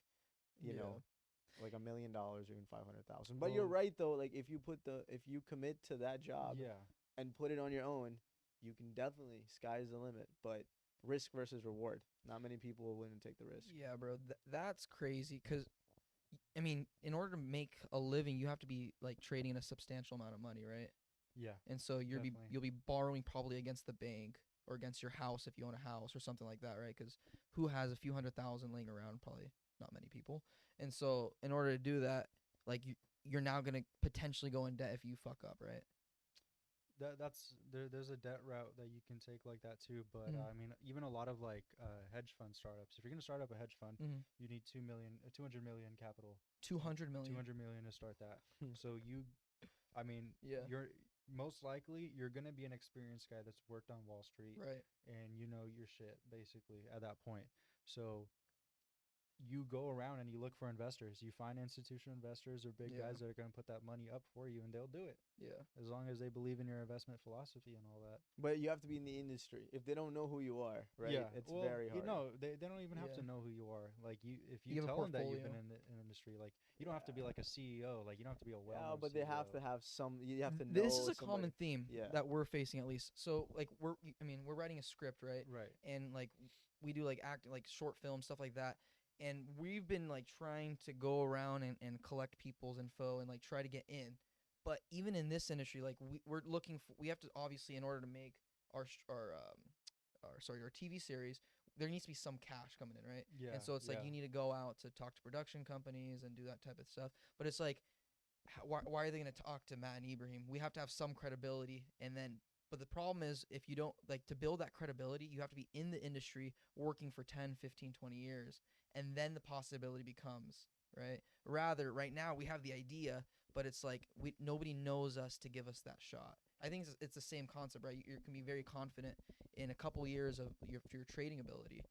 you Yeah. know, like $1 million or even 500,000. But you're right though. Like if you commit to that job Yeah. and put it on your own, you can definitely sky's the limit. But risk versus reward. Not many people will willing to take the risk. Yeah, bro. That's crazy. Cause I mean, in order to make a living, you have to be like trading a substantial amount of money, right? Yeah. And so Definitely. you'll be borrowing probably against the bank or against your house if you own a house or something like that, right? Because who has a few $100,000 laying around? Probably not many people. And so in order to do that, like you're now gonna potentially go in debt if you fuck up, right? There's a debt route that you can take like that too, but Mhm. I mean even a lot of like hedge fund startups. If you're gonna start up a hedge fund, Mm-hmm. you need 200 million capital. 200 million. 200 million to start that. So I mean, Yeah. you're most likely you're gonna be an experienced guy that's worked on Wall Street, Right. and you know your shit basically at that point. So you go around and you look for investors. You find institutional investors or big Yeah. guys that are going to put that money up for you, and they'll do it Yeah. as long as they believe in your investment philosophy and all that. But you have to be in the industry. If they don't know who you are, right? Yeah, It's well, very hard. they don't even have Yeah. to know who you are. Like if You you have a tell them that you've been portfolio. in the industry, like you don't have to be like a CEO. Like you don't have to be a well. Yeah, but they have to have some. You have to know. This is a somebody. common theme Yeah. that we're facing at least. So like we're writing a script, right? Right. And like we do like acting, like short film stuff like that. And we've been like trying to go around and collect people's info and like try to get in. But even in this industry, like we're looking for, we have to obviously, in order to make our TV series, there needs to be some cash coming in, right? Yeah. And so it's like you need to go out to talk to production companies and do that type of stuff. But it's like, why are they going to talk to Matt and Ibrahim? We have to have some credibility. And then, but the problem is, if you don't, like, to build that credibility, you have to be in the industry working for 10, 15, 20 years. And then the possibility becomes, right? Rather, right now we have the idea, but it's like nobody knows us to give us that shot. I think it's the same concept, right? You can be very confident in a couple years of your trading ability,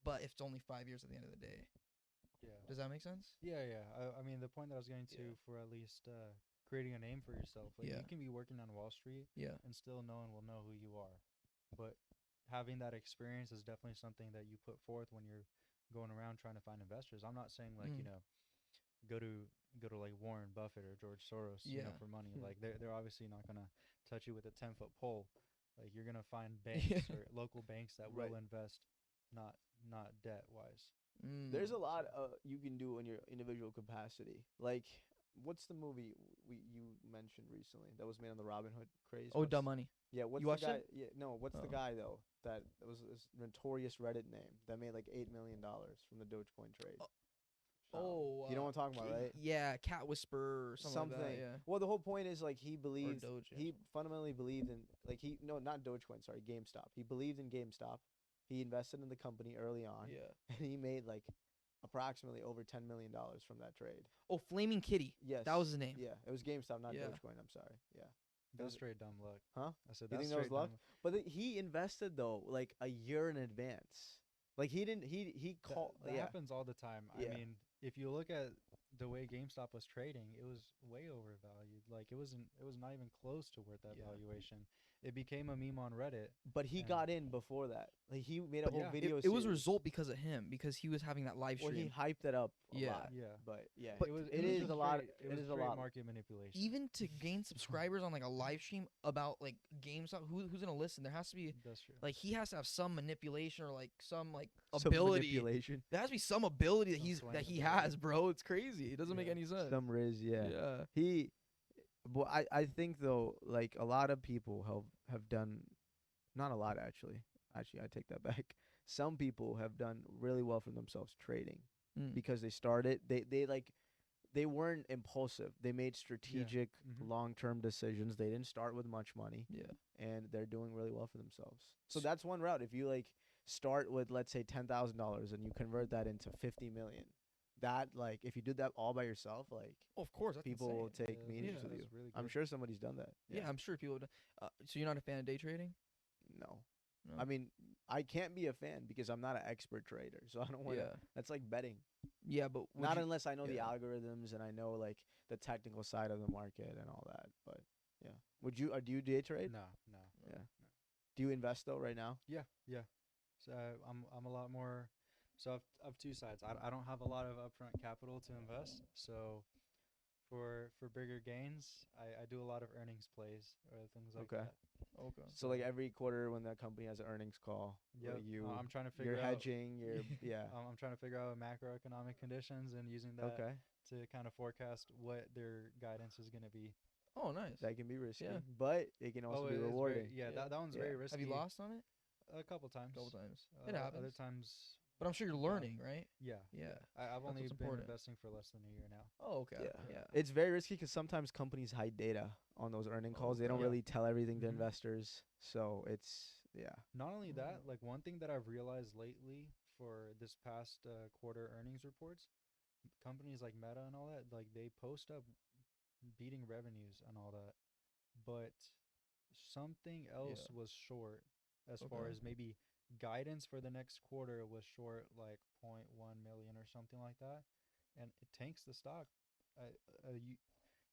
but if it's only 5 years at the end of the day. Yeah. Does that make sense? Yeah, yeah. I mean, the point that I was getting to for at least creating a name for yourself. Like you can be working on Wall Street, and still no one will know who you are. But having that experience is definitely something that you put forth when you're going around trying to find investors. I'm not saying like go to like Warren Buffett or George Soros, for money. Like they're obviously not gonna touch you with a 10-foot pole. Like you're gonna find banks or local banks that will invest, not debt wise. There's a lot you can do in your individual capacity. Like, what's the movie you mentioned recently that was made on the Robin Hood craze? Oh, Dumb Money. Yeah, what's you the watched guy? it? Yeah, no. What's the guy though that was this notorious Reddit name that made like $8 million from the Dogecoin trade? You know what I'm talking about, right? Yeah, Cat Whisperer or something. Like that, yeah. Well, the whole point is like he believed. Doge, he fundamentally believed in not Dogecoin. Sorry, GameStop. He believed in GameStop. He invested in the company early on. Yeah. And he made like approximately over $10 million from that trade. Oh, Flaming Kitty. Yes. That was his name. Yeah, it was GameStop, not Dogecoin. I'm sorry. Yeah. That's straight dumb luck. Huh? I said you that's think that was luck? dumb. But he invested though like a year in advance. Like he didn't. He called. That happens all the time. Yeah. I mean, if you look at the way GameStop was trading, it was way overvalued. Like it was not even close to worth that valuation. It became a meme on Reddit. But he got in before that. Like he made a whole video. It was a result because of him, because he was having that live stream. Well, he hyped it up a lot. Yeah. But yeah, But it is a lot. It is a lot market manipulation. Even to gain subscribers on like a live stream about like GameStop, who's gonna listen? There has to be That's true. like he has to have some manipulation or like some like Some ability. manipulation. There has to be some ability that he has, bro. It's crazy. It doesn't make any sense. Some riz, yeah. But I think though, like a lot of people have done, not a lot actually. Actually, I take that back. Some people have done really well for themselves trading because they started. They like they weren't impulsive. They made strategic, Mhm. long-term decisions. They didn't start with much money, Yeah. and they're doing really well for themselves. So that's one route. If you like start with, let's say, $10,000 and you convert that into 50 million, that, like, if you did that all by yourself, like, Oh, of course, that's people will insane. take Yeah, meetings Yeah. with you. that's really I'm good. sure somebody's done that. Yeah, I'm sure people would. So you're not a fan of day trading? No. No. I mean, I can't be a fan because I'm not an expert trader, so I don't want to. Yeah. That's like betting. Yeah, but would Not you, unless I know the yeah. algorithms and I know like the technical side of the market and all that. But yeah, would you? Do you day trade? No, no. Yeah. Do you invest though right now? Yeah, yeah. So I'm a lot more. So I've two sides. I don't have a lot of upfront capital to invest. So for bigger gains, I do a lot of earnings plays or things like Okay. that. Okay. So like every quarter when that company has an earnings call, Yep. like I'm trying to you're figure out. hedging. You're yeah. I'm trying to figure out macroeconomic conditions and using that Okay. to kind of forecast what their guidance is going to be. Oh, nice. That can be risky, Yeah. but it can also be it is rewarding. yeah, Yeah. that one's Yeah. very risky. Have you lost on it? A couple times? A couple times. It happens. Other times, But I'm sure you're learning, right? yeah. Yeah. I've That's only what's been important. investing for less than a year now. Oh, okay. Yeah. Yeah. It's very risky because sometimes companies hide data on those earning calls. They Okay. don't Yeah. really tell everything to Mhm. investors, so it's yeah. Not only that, Mhm. like one thing that I've realized lately for this past quarter earnings reports, companies like Meta and all that, like they post up beating revenues and all that, but something else Yeah. was short as far Okay. as maybe guidance for the next quarter was short like zero point 0.1 million or something like that, and it tanks the stock.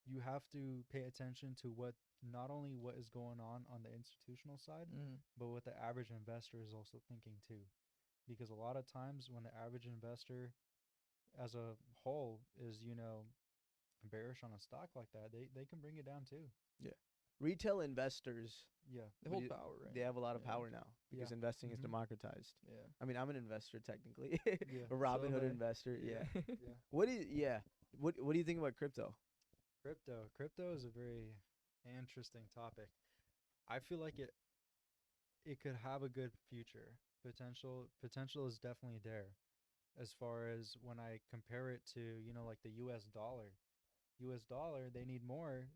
You have to pay attention to what not only what is going on the institutional side, Mm. but what the average investor is also thinking too. Because a lot of times when the average investor as a whole is, bearish on a stock like that, they can bring it down too. Yeah. Retail investors, Yeah. They What hold do you- power, right? they have a lot of Yeah. power now because Yeah. investing is Mhm. democratized. Yeah. I mean, I'm an investor technically, Yeah. a Robin So Hood am I. investor. Yeah. Yeah. What do you, yeah. What do you think about crypto? Crypto is a very interesting topic. I feel like it could have a good future. Potential is definitely there. As far as when I compare it to, like the US dollar. US dollar, they need more.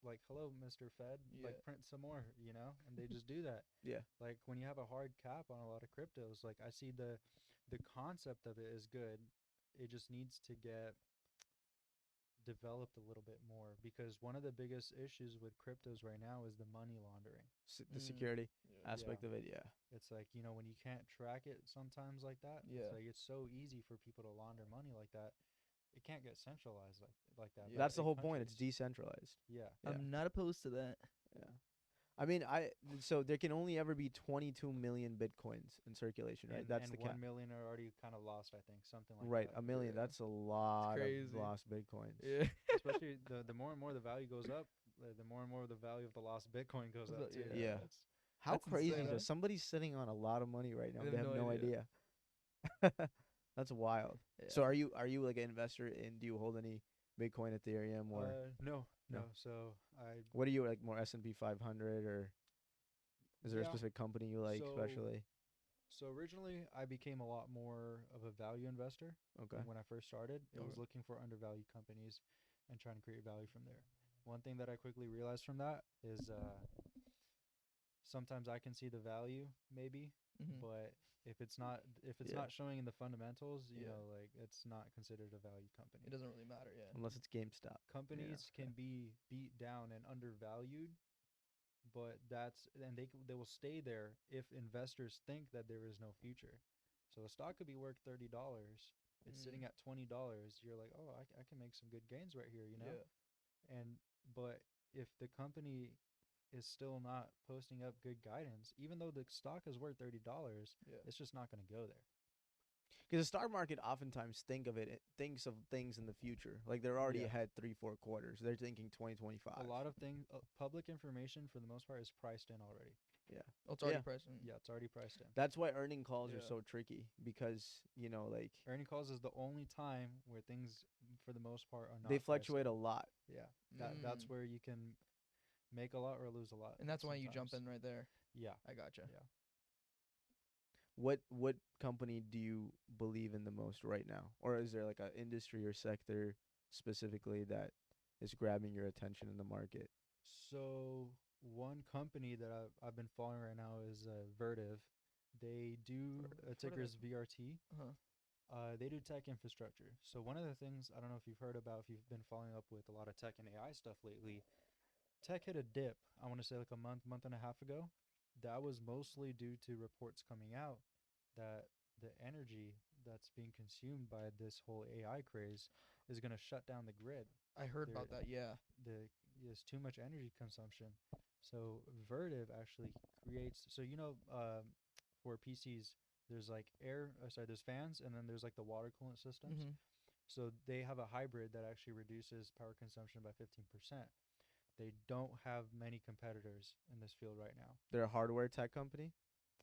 Like, hello, Mr. Fed, Yeah. like print some more, and they just do that. Yeah. Like when you have a hard cap on a lot of cryptos, like I see the concept of it is good. It just needs to get developed a little bit more because one of the biggest issues with cryptos right now is the money laundering. The Mm. security Yeah. aspect of it. Yeah. It's like, when you can't track it sometimes like that, Yeah. it's like it's so easy for people to launder money like that. It can't get centralized like that. Yeah. but That's the in whole point. It's countries- decentralized. Yeah. Yeah. I'm not opposed to that. Yeah. I mean, so there can only ever be 22 million bitcoins in circulation, right? And, That's and the cap. 1 million are already kind of lost, I think, something like Right, that. a million. Yeah. That's a lot of crazy. lost bitcoins. Yeah. Especially the more and more the value goes up, the more and more the value of the lost Bitcoin goes up too. Yeah. that's- How That's crazy insane, is huh? that? Somebody's sitting on a lot of money right now. They They have have no no idea. idea. That's wild. So Yeah. are you like an investor in? Do you hold any Bitcoin, Ethereum, or No. No. So I what are you like more S&P 500, or is there a Yeah. specific company you like So- especially? So originally I became a lot more of a value investor. Okay. When I first started. It was Okay. looking for undervalued companies and trying to create value from there. One thing that I quickly realized from that is sometimes I can see the value maybe, Mhm. but if it's not Yeah. not showing in the fundamentals, Yeah. like it's not considered a value company. It doesn't really matter. Yeah. Unless it's GameStop. Companies okay. can be beat down and undervalued, but they will stay there if investors think that there is no future. So a stock could be worth $30. It's sitting at $20. You're like, oh, I can make some good gains right here, Yeah. And but if the company is still not posting up good guidance, even though the stock is worth $30, Yeah. it's just not going to go there. Because the stock market oftentimes thinks of things in the future. Like they're already Yeah. ahead 3-4 quarters. They're thinking 2025. A lot of things, public information for the most part is priced in already. Yeah. Oh, it's already Yeah. priced in. Yeah, it's already priced in. That's why earning calls are Yeah. so tricky because, like Earning calls is the only time where things, for the most part, are not. they priced fluctuate in. a lot. Yeah, that's Mm. where you can make a lot or lose a lot. And that's why you jump sometimes. in right there. Yeah, I gotcha. yeah. What company do you believe in the most right now? Or is there like an industry or sector specifically that is grabbing your attention in the market? So one company that I've been following right now is Vertiv. They do ticker is VRT. Uh-huh. They do tech infrastructure. So one of the things, I don't know if you've heard about, if you've been following up with a lot of tech and AI stuff lately, tech hit a dip. I want to say like a month and a half ago. That was mostly due to reports coming out that the energy that's being consumed by this whole AI craze is going to shut down the grid. I heard There, about that. Yeah. there's too much energy consumption. So Vertiv actually creates. So for PCs, there's like there's fans, and then there's like the water coolant systems. Mm-hmm. So they have a hybrid that actually reduces power consumption by 15%. They don't have many competitors in this field right now. They're a hardware tech company.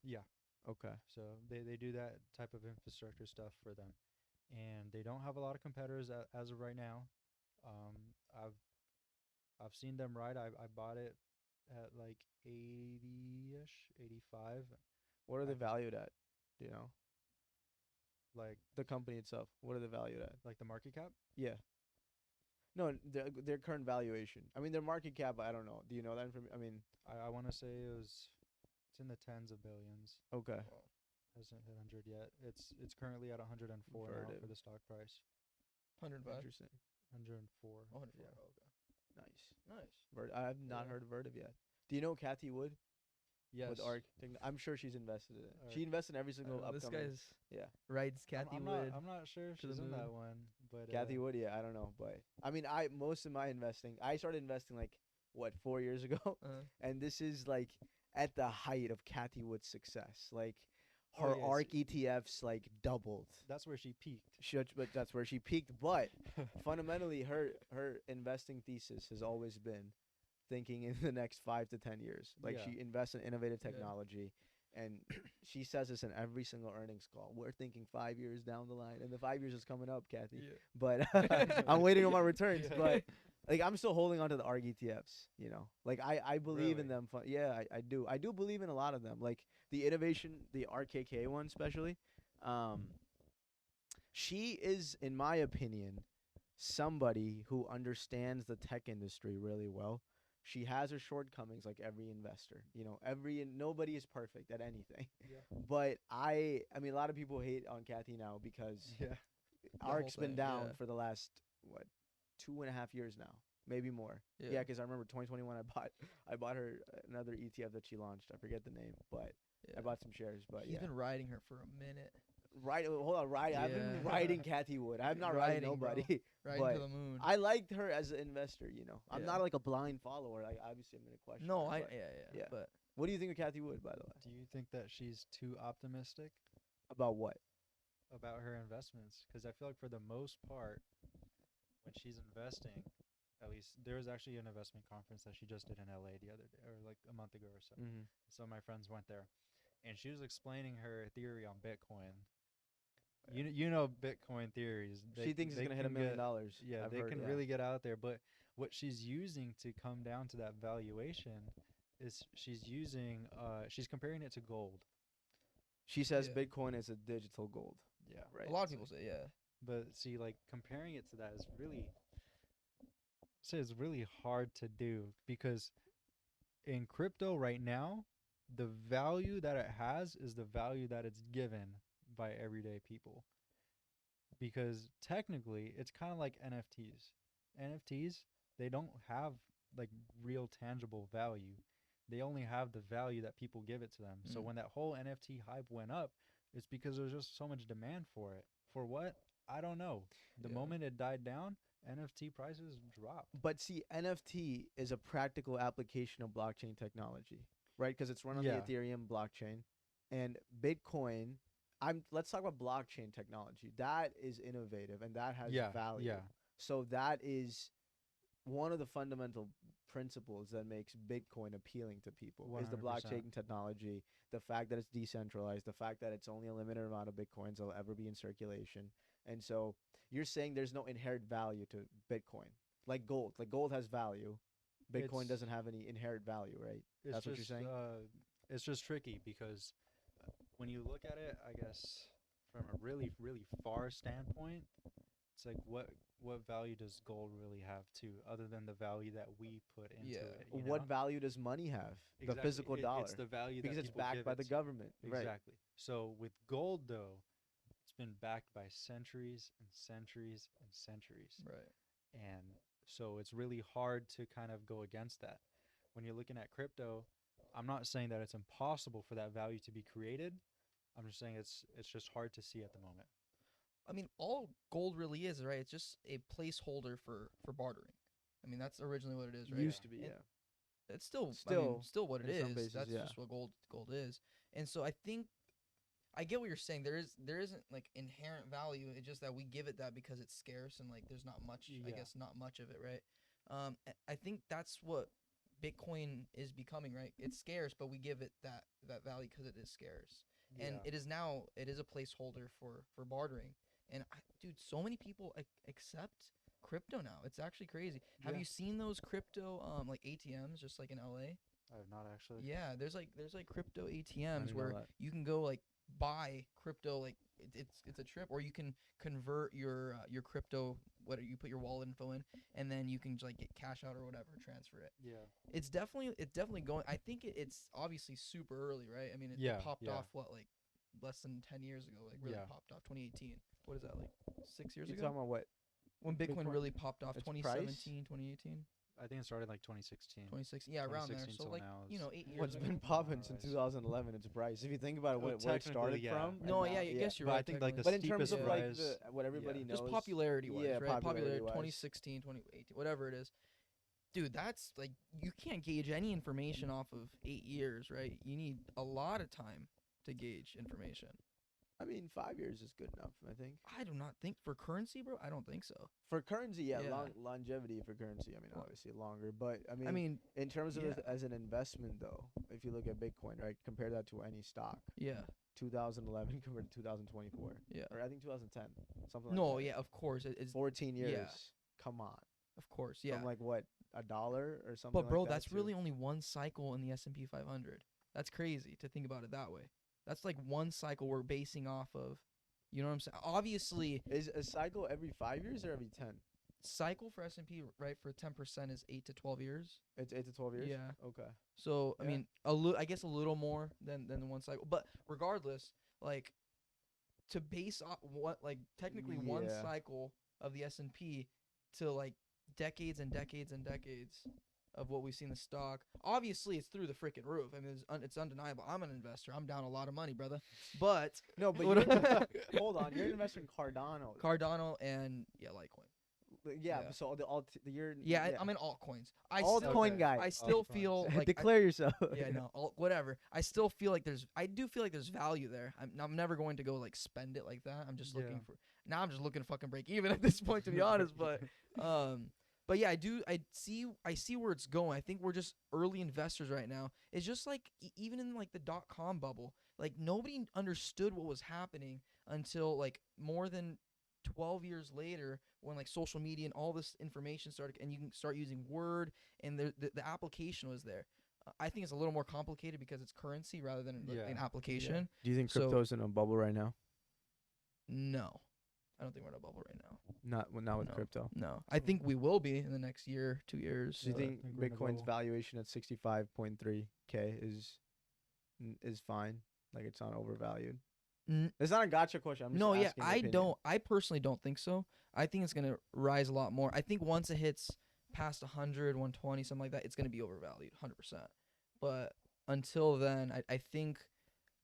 Yeah. Okay. So they do that type of infrastructure stuff for them, and they don't have a lot of competitors as of right now. I've seen them ride. I bought it at like 80ish, 85. What are they I- valued at? Do you know Like the company itself? What are they valued at? the market cap. Yeah. No, their current valuation. I mean, their market cap. I don't know. Do you know that information? I mean, I want to say it's in the tens of billions. okay. Hasn't hit 100 yet. It's currently at 104 now Vertiv. for the stock price. 105. Interesting. 104. Oh, 104. Yeah. Oh, okay. Nice. Nice. I have not Yeah. heard of Vertiv yet. Do you know Kathy Wood? Yes. With ARC. I'm sure she's invested in it. Arc. She invested in every I single don't know, this upcoming. guy's Yeah. rides I'm- Kathy I'm Wood. Not, I'm not sure if to the she's in that moon. one, but Kathy Wood. Yeah, I don't know, but I mean, most of my investing. I started investing like 4 years ago, and this is like at the height of Kathy Wood's success. Like Oh, her yes. ARC ETFs like doubled. That's where she peaked. But that's where she peaked. But fundamentally, her investing thesis has always been thinking in the next 5 to 10 years. Like Yeah. she invests in innovative Yeah. technology, and she says this in every single earnings call. We're thinking 5 years down the line, and the 5 years is coming up, Kathy. Yeah. But I'm waiting on my returns. Yeah. But like I'm still holding on to the ARG ETFs. You know, like I believe in Really? them. Yeah, I do. I do believe in a lot of them. Like the innovation, the RKK one especially. She is, in my opinion, somebody who understands the tech industry really well. She has her shortcomings, like every investor. You know, nobody is perfect at anything. Yeah. But I mean, a lot of people hate on Kathy now because Yeah. whole ARC's been thing, down yeah. for the last 2.5 years now, maybe more. Yeah, because I remember 2021, I bought her another ETF that she launched. I forget the name, but I bought some shares. But He's yeah, been riding her for a minute. hold on, I've been Yeah. riding Kathy Wood. I'm not riding Riding, bro. nobody. Riding But to the moon. I liked her as an investor. You know, I'm Yeah. not like a blind follower. Like obviously, I'm gonna question. No, her, I but yeah. yeah. But What do you think of Kathy Wood, by the way? Do you think that she's too optimistic About what? about her investments? Because I feel like for the most part, when she's investing, at least there was actually an investment conference that she just did in LA the other day, or like a month ago or so. Mm-hmm. Some of my friends went there, and she was explaining her theory on Bitcoin. You know Bitcoin theories. She thinks it's they gonna hit $1 can million. get- Yeah, I've they heard, can yeah. really get out there. But what she's using to come down to that valuation is she's comparing it to gold. She says Yeah. Bitcoin is a digital gold. Yeah. Right. a lot of people say yeah. But see, like comparing it to that is it's really hard to do because in crypto right now, the value that it has is the value that it's given by everyday people. Because technically, it's kind of like NFTs. NFTs, they don't have like real tangible value. They only have the value that people give it to them. So Mm. when that whole NFT hype went up, it's because there's just so much demand for it. For what? I don't know. The Yeah. moment it died down, NFT prices dropped. But see, NFT is a practical application of blockchain technology, right? Because it's run on Yeah. the Ethereum blockchain, and Bitcoin. Let's talk about blockchain technology. That is innovative and that has Yeah, value. yeah. So that is one of the fundamental principles that makes Bitcoin appealing to people is the 100%. blockchain technology, the fact that it's decentralized, the fact that it's only a limited amount of Bitcoins that'll ever be in circulation. And so you're saying there's no inherent value to Bitcoin, like gold. Like gold has value. Bitcoin It's- doesn't have any inherent value, right? It's That's what you're just, saying? It's just tricky because when you look at it, I guess from a really, really far standpoint, it's like what value does gold really have too, other than the value that we put into Yeah. it? You What know? value does money have? The Exactly. physical dollar. It's the value Because that it's people backed give by it the to. government. Right. Exactly. So with gold though, it's been backed by centuries and centuries and centuries. Right. And so it's really hard to kind of go against that. When you're looking at crypto, I'm not saying that it's impossible for that value to be created. I'm just saying it's just hard to see at the moment. I mean, all gold really is, right? It's just a placeholder for bartering. I mean, that's originally what it is, right? Used to be, And yeah. it's still, I mean, Still, still what it in some is. bases, That's yeah. just what gold is. And so I think I get what you're saying. There isn't like inherent value. It's just that we give it that because it's scarce and like there's not much. I Yeah. guess not much of it, right? I think that's what Bitcoin is becoming, right? It's scarce, but we give it that value because it is scarce, and it is now it is a placeholder for bartering. And dude, so many people accept crypto now. It's actually crazy. Have Yeah. you seen those crypto like ATMs just like in LA? I have not actually. Yeah, there's like crypto ATMs didn't know where that. you can go like buy crypto, like it's a trip, or you can convert your crypto, what you put your wallet info in, and then you can like get cash out or whatever, transfer it. Yeah. It's definitely going. I think it's obviously super early, right? I mean, it Yeah, popped yeah. off what, like less than 10 years ago, like really Yeah. popped off 2018. What is that, like 6 years You ago? talking about what? When Bitcoin Bitcoin? really popped off, Its 2017, 2018, I think it started like 2016. 2016, yeah, around there. 2016 So till like, now you is- know, 8 years What's ago. been popping since Rise. 2011? It's price. If you think about it, Well, where it started technically, yeah. from. and No, now- yeah, I guess you're But right. I think like the But in terms steepest of like rise. what everybody knows, just popularity wise, yeah, right? Popularity, popularity-wise. 2016, 2018, whatever it is. Dude, that's like, you can't gauge any information off of 8 years, right? You need a lot of time to gauge information. I mean, 5 years is good enough. I think I do not think for currency, bro. I don't think so. for currency, yeah, Yeah. longevity for currency. I mean, Well, obviously longer, but I mean, I mean, in terms of yeah. as an investment though, if you look at Bitcoin, right, compare that to any stock, yeah, 2011 compared to 2024, yeah. or I think 2010, something like No, that. yeah, of course. It's 14 years. yeah. Come on. of course, yeah. From like what, $1 or something. But bro, like that that's to- really only one cycle in the S&P 500. That's crazy to think about it that way. That's like one cycle we're basing off of. You know what I'm saying? Obviously, is a cycle every 5 years or every 10? cycle for S&P, right, for 10% is 8 to 12 years. It's 8 to 12 years. Yeah. Okay. So I Yeah. mean, I guess a little more than the one cycle. But regardless, like, to base off what, like, technically one Yeah. cycle of the S&P to like decades and decades and decades of what we see in the stock. Obviously, it's through the freaking roof. I mean, it's undeniable. I'm an investor. I'm down a lot of money, brother. But No, but What- you're, hold on. You're an investor in Cardano. Cardano and Litecoin. Yeah. yeah. So you're Yeah, I'm in altcoins. I altcoin still, guy. I still Altcoins. feel like Declare yourself. yeah, no, whatever. I still feel like I do feel like there's value there. I'm never going to go like spend it like that. I'm just looking Yeah. for. Now I'm just looking to fucking break even at this point, to be honest. But yeah, I see where it's going. I think we're just early investors right now. It's just like even in like the .com bubble, like nobody understood what was happening until like more than 12 years later, when like social media and all this information started, and you can start using Word, and the application was there. I think it's a little more complicated because it's currency rather than like, an Yeah. application. Do you think So- crypto's in a bubble right now? No, I don't think we're in a bubble right now. Not with No. crypto. No, I think we will be in the next year, 2 years. Do you Yeah, I think think we're in a Bitcoin's bubble. valuation at 65.3K is fine? Like it's not overvalued. N- It's not a gotcha question. I'm just No, yeah, asking your I opinion. don't. I personally don't think so. I think it's gonna rise a lot more. I think once it hits past 100, 120, something like that, it's gonna be overvalued, 100%. But until then, I think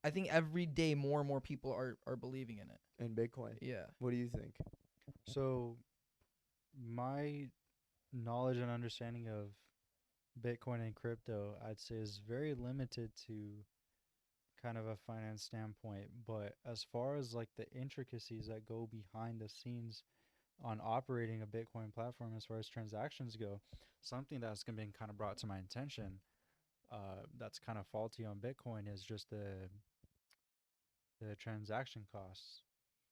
every day more and more people are believing in it. In Bitcoin. Yeah. What do you think? So, my knowledge and understanding of Bitcoin and crypto, I'd say, is very limited to kind of a finance standpoint. But as far as like the intricacies that go behind the scenes on operating a Bitcoin platform, as far as transactions go, something that's been kind of brought to my attention, that's kind of faulty on Bitcoin, is just the transaction costs,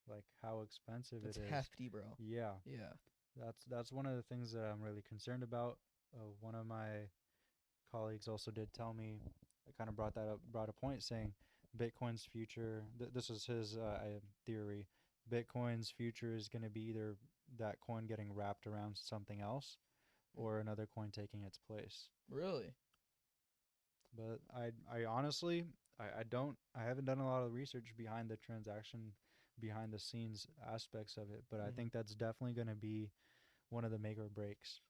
like how expensive It's it is. hefty, bro. Yeah, Yeah. that's one of the things that I'm really concerned about. One of my colleagues also did tell me, kind of brought a point saying Bitcoin's future. This is his theory. Bitcoin's future is going to be either that coin getting wrapped around something else, or another coin taking its place. Really? But I honestly, I haven't done a lot of research behind the transaction, behind the scenes aspects of it. But I Mhm. think that's definitely going to be one of the make or breaks,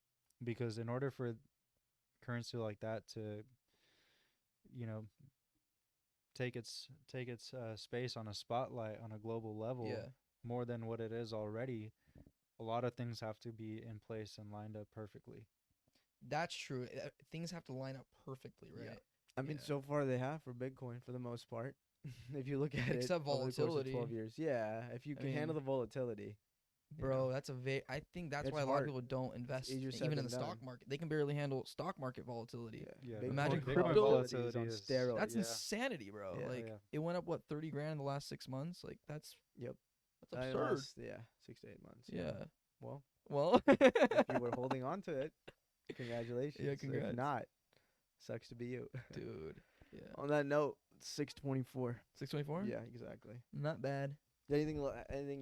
because in order for currency like that to, you know, take its space on a spotlight on a global level Yeah. more than what it is already, a lot of things have to be in place and lined up perfectly. That's true. Things have to line up perfectly, Yeah. right? I mean, Yeah. so far they have for Bitcoin for the most part. If you look at Except it over the course of volatility. 12 years. Yeah, if you I can handle mean, the volatility. you Bro, know, that's I think that's It's why a lot of hard. people don't invest easier said even in than the stock done. market. They can barely handle stock market volatility. Yeah, Yeah, Imagine Bitcoin crypto- volatility on is steroids. That's yeah. insanity, bro. Yeah. Like Yeah. it went up what 30 grand in the last 6 months. Like that's Yep. absurd. Last, 6 to 8 months. Yeah. Well, Well, if you were holding on to it, congratulations. Yeah, congrats. If not, sucks to be you. dude. Yeah. On that note, 6:24. 624? Yeah, exactly. Not bad. Anything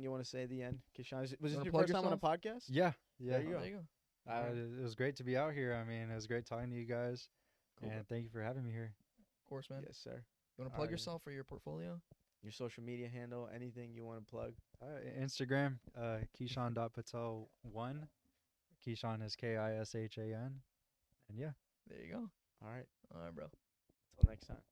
you want to say at the end, Kishan? Was this wanna your plug first time on a yourself? podcast? Yeah, yeah. There you go. There you go. Alright. It was great to be out here. I mean, it was great talking to you guys, Cool. and thank you for having me here. Of course, man. Yes, sir. You want to plug Alrighty. yourself for your portfolio? Your social media handle, anything you want to plug? Instagram, Kishan.Patel1. Kishan is Kishan, and yeah. There you go. All right. All right, bro. Till next time.